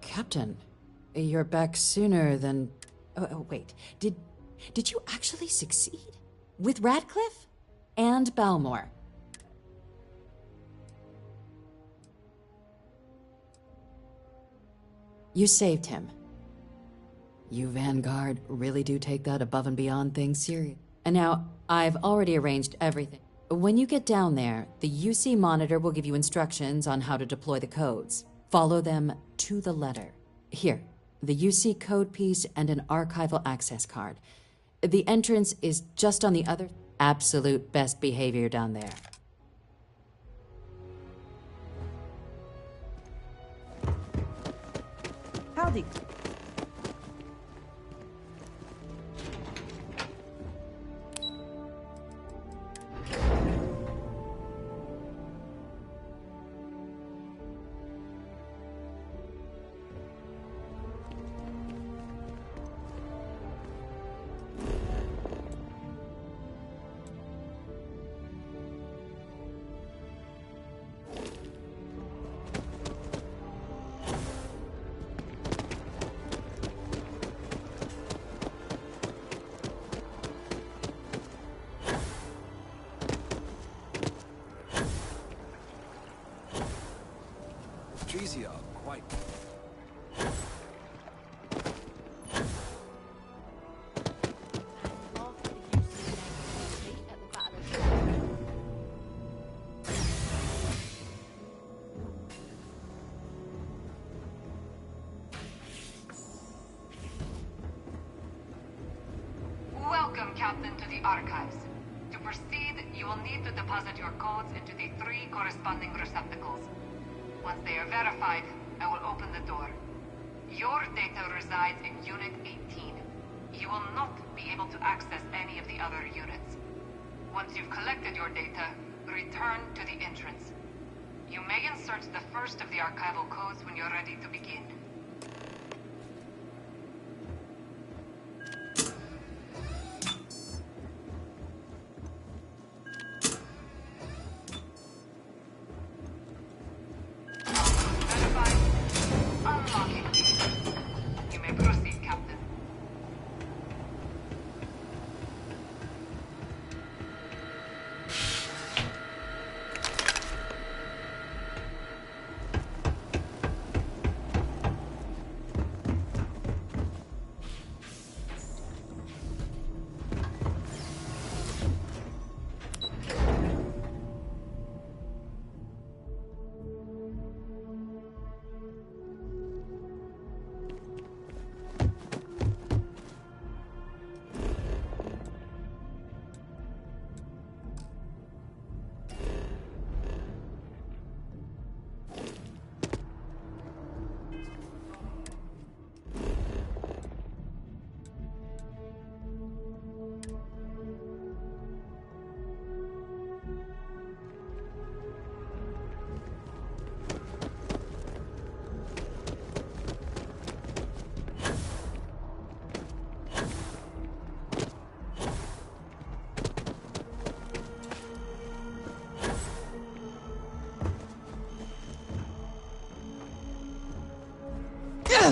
Captain, you're back sooner than... Oh, wait. Did you actually succeed? With Radcliffe? And Balmore? You saved him. You Vanguard really do take that above and beyond thing serious. And now, I've already arranged everything. When you get down there, the UC monitor will give you instructions on how to deploy the codes. Follow them to the letter. Here, the UC code piece and an archival access card. The entrance is just on the other... Absolute best behavior down there. Howdy. Easier, quite. Welcome, Captain, to the Archives. To proceed, you will need to deposit your codes into the 3 corresponding receptacles. Once they are verified, I will open the door. Your data resides in Unit 18. You will not be able to access any of the other units. Once you've collected your data, return to the entrance. You may insert the first of the archival codes when you're ready to begin. You may proceed, Captain.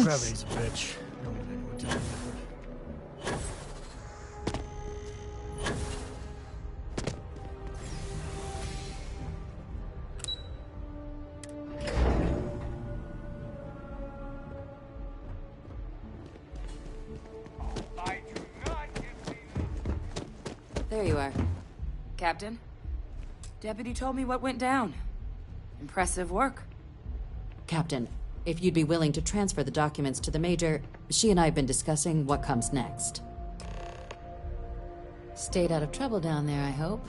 Gravity's a bitch. Don't need anyone telling me. There you are. Captain, Deputy told me what went down. Impressive work. Captain, if you'd be willing to transfer the documents to the Major, she and I have been discussing what comes next. Stayed out of trouble down there, I hope.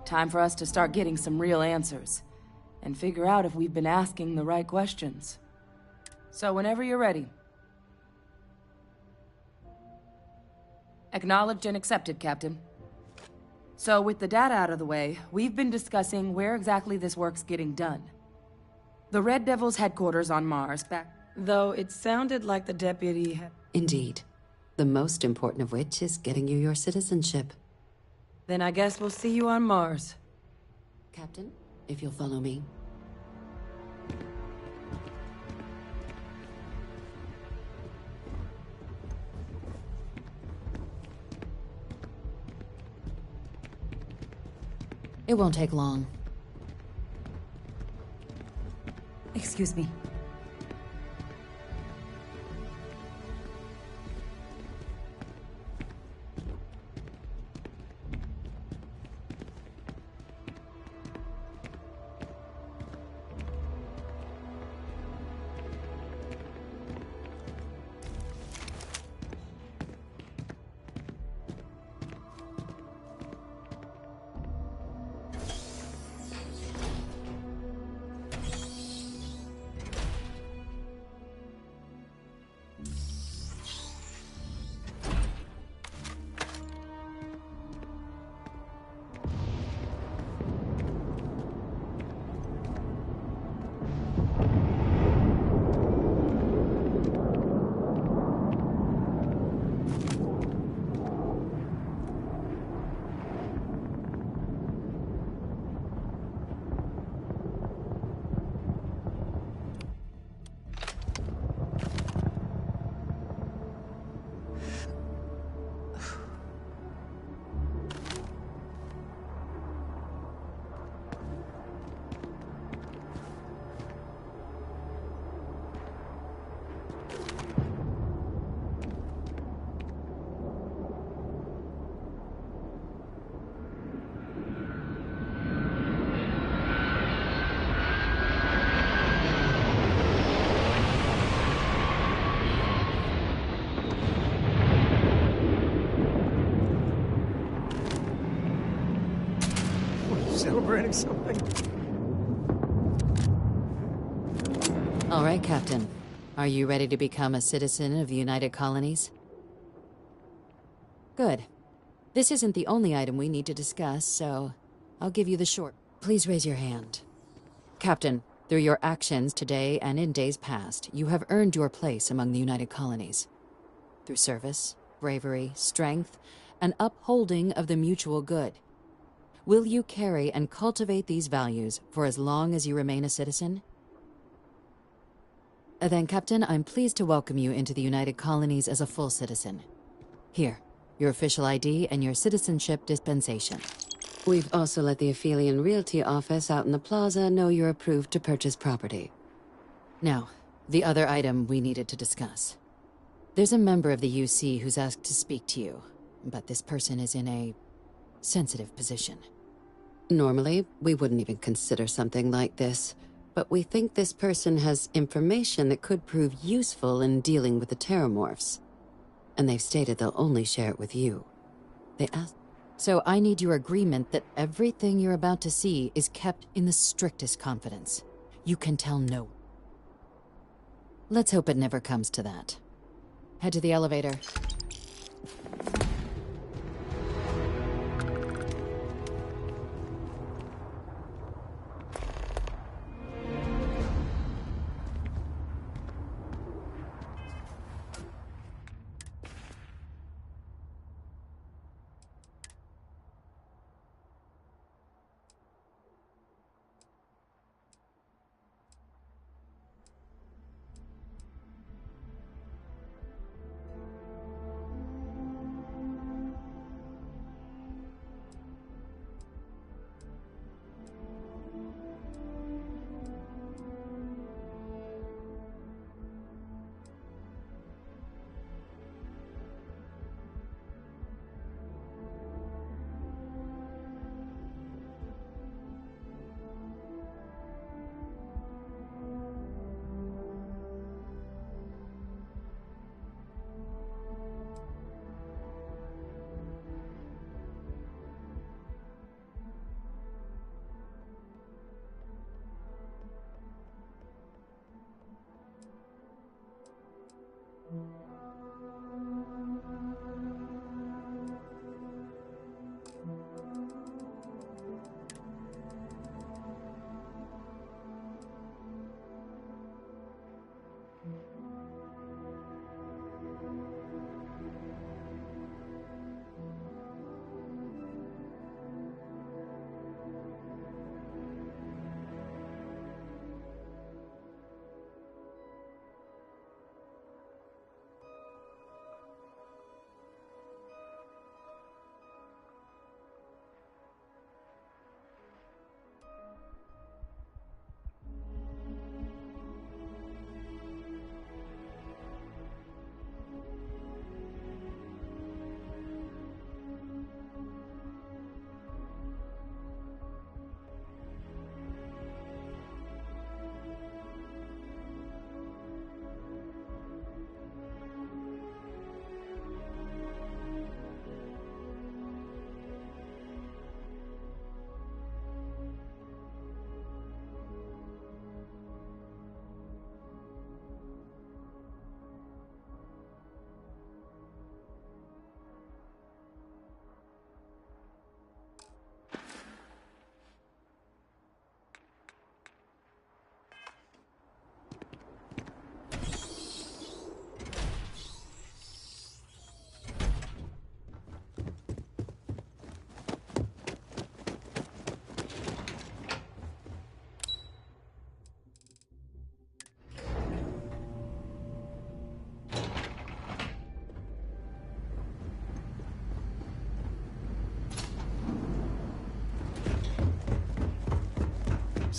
Time for us to start getting some real answers. And figure out if we've been asking the right questions. So whenever you're ready. Acknowledged and accepted, Captain. So with the data out of the way, we've been discussing where exactly this work's getting done. The Red Devil's headquarters on Mars, though it sounded like the deputy had... Indeed. The most important of which is getting you your citizenship. Then I guess we'll see you on Mars. Captain, if you'll follow me. It won't take long. Excuse me. Celebrating something? All right, Captain. Are you ready to become a citizen of the United Colonies? Good. This isn't the only item we need to discuss, so I'll give you the short. Please raise your hand. Captain, through your actions today and in days past, you have earned your place among the United Colonies. Through service, bravery, strength, and upholding of the mutual good. Will you carry and cultivate these values for as long as you remain a citizen? Then, Captain, I'm pleased to welcome you into the United Colonies as a full citizen. Here, your official ID and your citizenship dispensation. We've also let the Aphelion Realty office out in the plaza know you're approved to purchase property. Now, the other item we needed to discuss. There's a member of the UC who's asked to speak to you, but this person is in a sensitive position. Normally, we wouldn't even consider something like this, but we think this person has information that could prove useful in dealing with the Terramorphs. And they've stated they'll only share it with you. They asked. So I need your agreement that everything you're about to see is kept in the strictest confidence. You can tell no. Let's hope it never comes to that. Head to the elevator.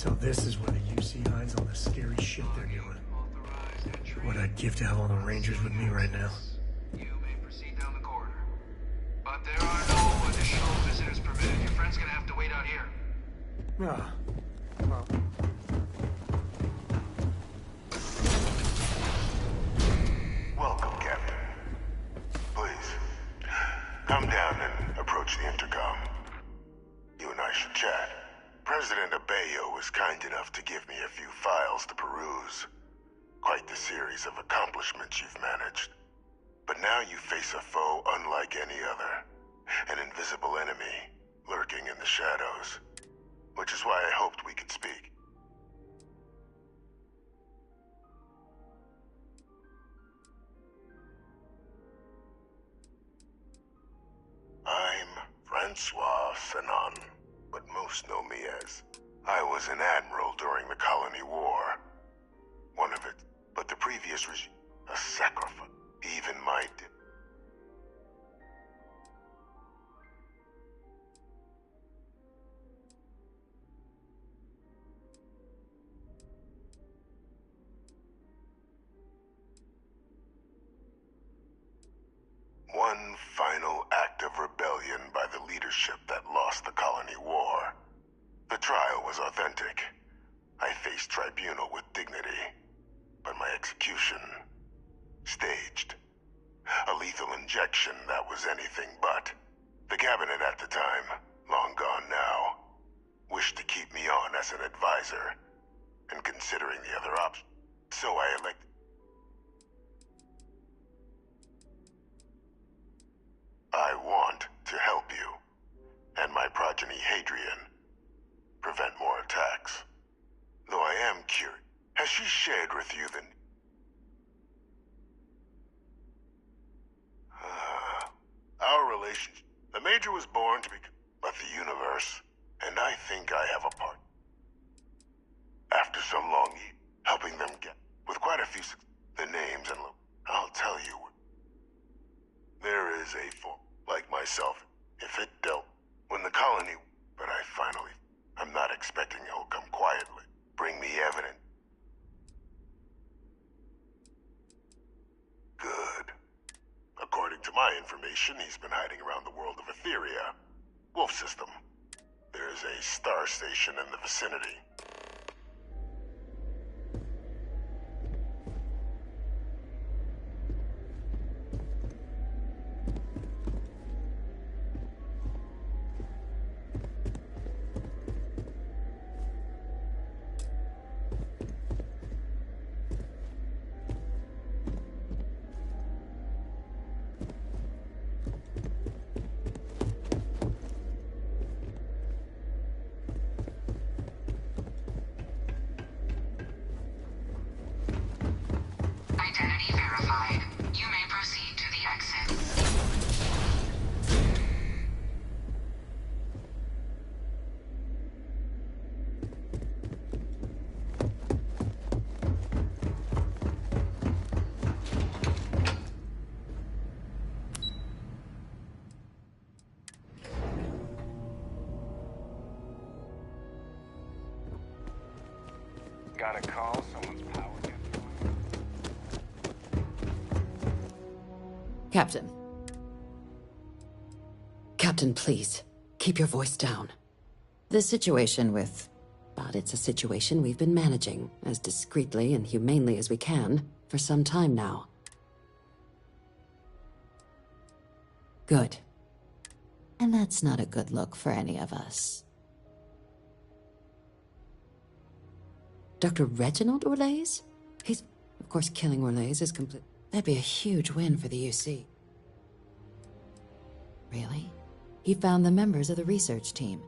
So this is where the UC hides all the scary shit they're doing. What I'd give to have all the Rangers with me right now. You may proceed down the corridor. But there are no additional visitors permitted. Your friend's gonna have to wait out here. Ah. Well. Welcome, Captain. Please, come down and approach the intercom. You and I should chat. President Abeyo was kind enough to give me a few files to peruse. Quite the series of accomplishments you've managed. But now you face a foe unlike any other. An invisible enemy, lurking in the shadows. Which is why I hoped we could speak. I'm Francois Sanon, but most know me as. I was an admiral during the Colony War. One of it, but the previous regime, a sacrifice. Even my one final act of rebellion by the leadership that lost the Colony War. The trial was authentic. I faced tribunal with dignity, but my execution, staged. A lethal injection that was anything but. The cabinet at the time, long gone now, wished to keep me on as an advisor, and considering the other options, so I elected. I want to help you, and my progeny Hadrian, prevent more attacks. Though I am curious, has she shared with you the... Our relationship. The Major was born to be... But the universe, and I think I have a part. After some long helping them get... With quite a few... The names and... I'll tell you. There is a form, like myself, if it dealt... When the colony... But I finally... I'm not expecting he'll come quietly. Bring me evidence. Good. According to my information, he's been hiding around the world of Etheria. Wolf system. There's a star station in the vicinity. Identity verified. You may proceed to the exit. Got a call? Someone's power. Captain. Captain, please. Keep your voice down. This situation with... But it's a situation we've been managing, as discreetly and humanely as we can, for some time now. Good. And that's not a good look for any of us. Dr. Reginald Orlaise? He's... Of course, killing Orlaise is complete... That'd be a huge win for the UC. Really? He found the members of the research team.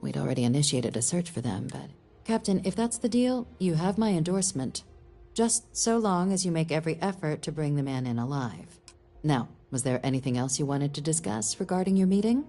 We'd already initiated a search for them, but... Captain, if that's the deal, you have my endorsement. Just so long as you make every effort to bring the man in alive. Now, was there anything else you wanted to discuss regarding your meeting?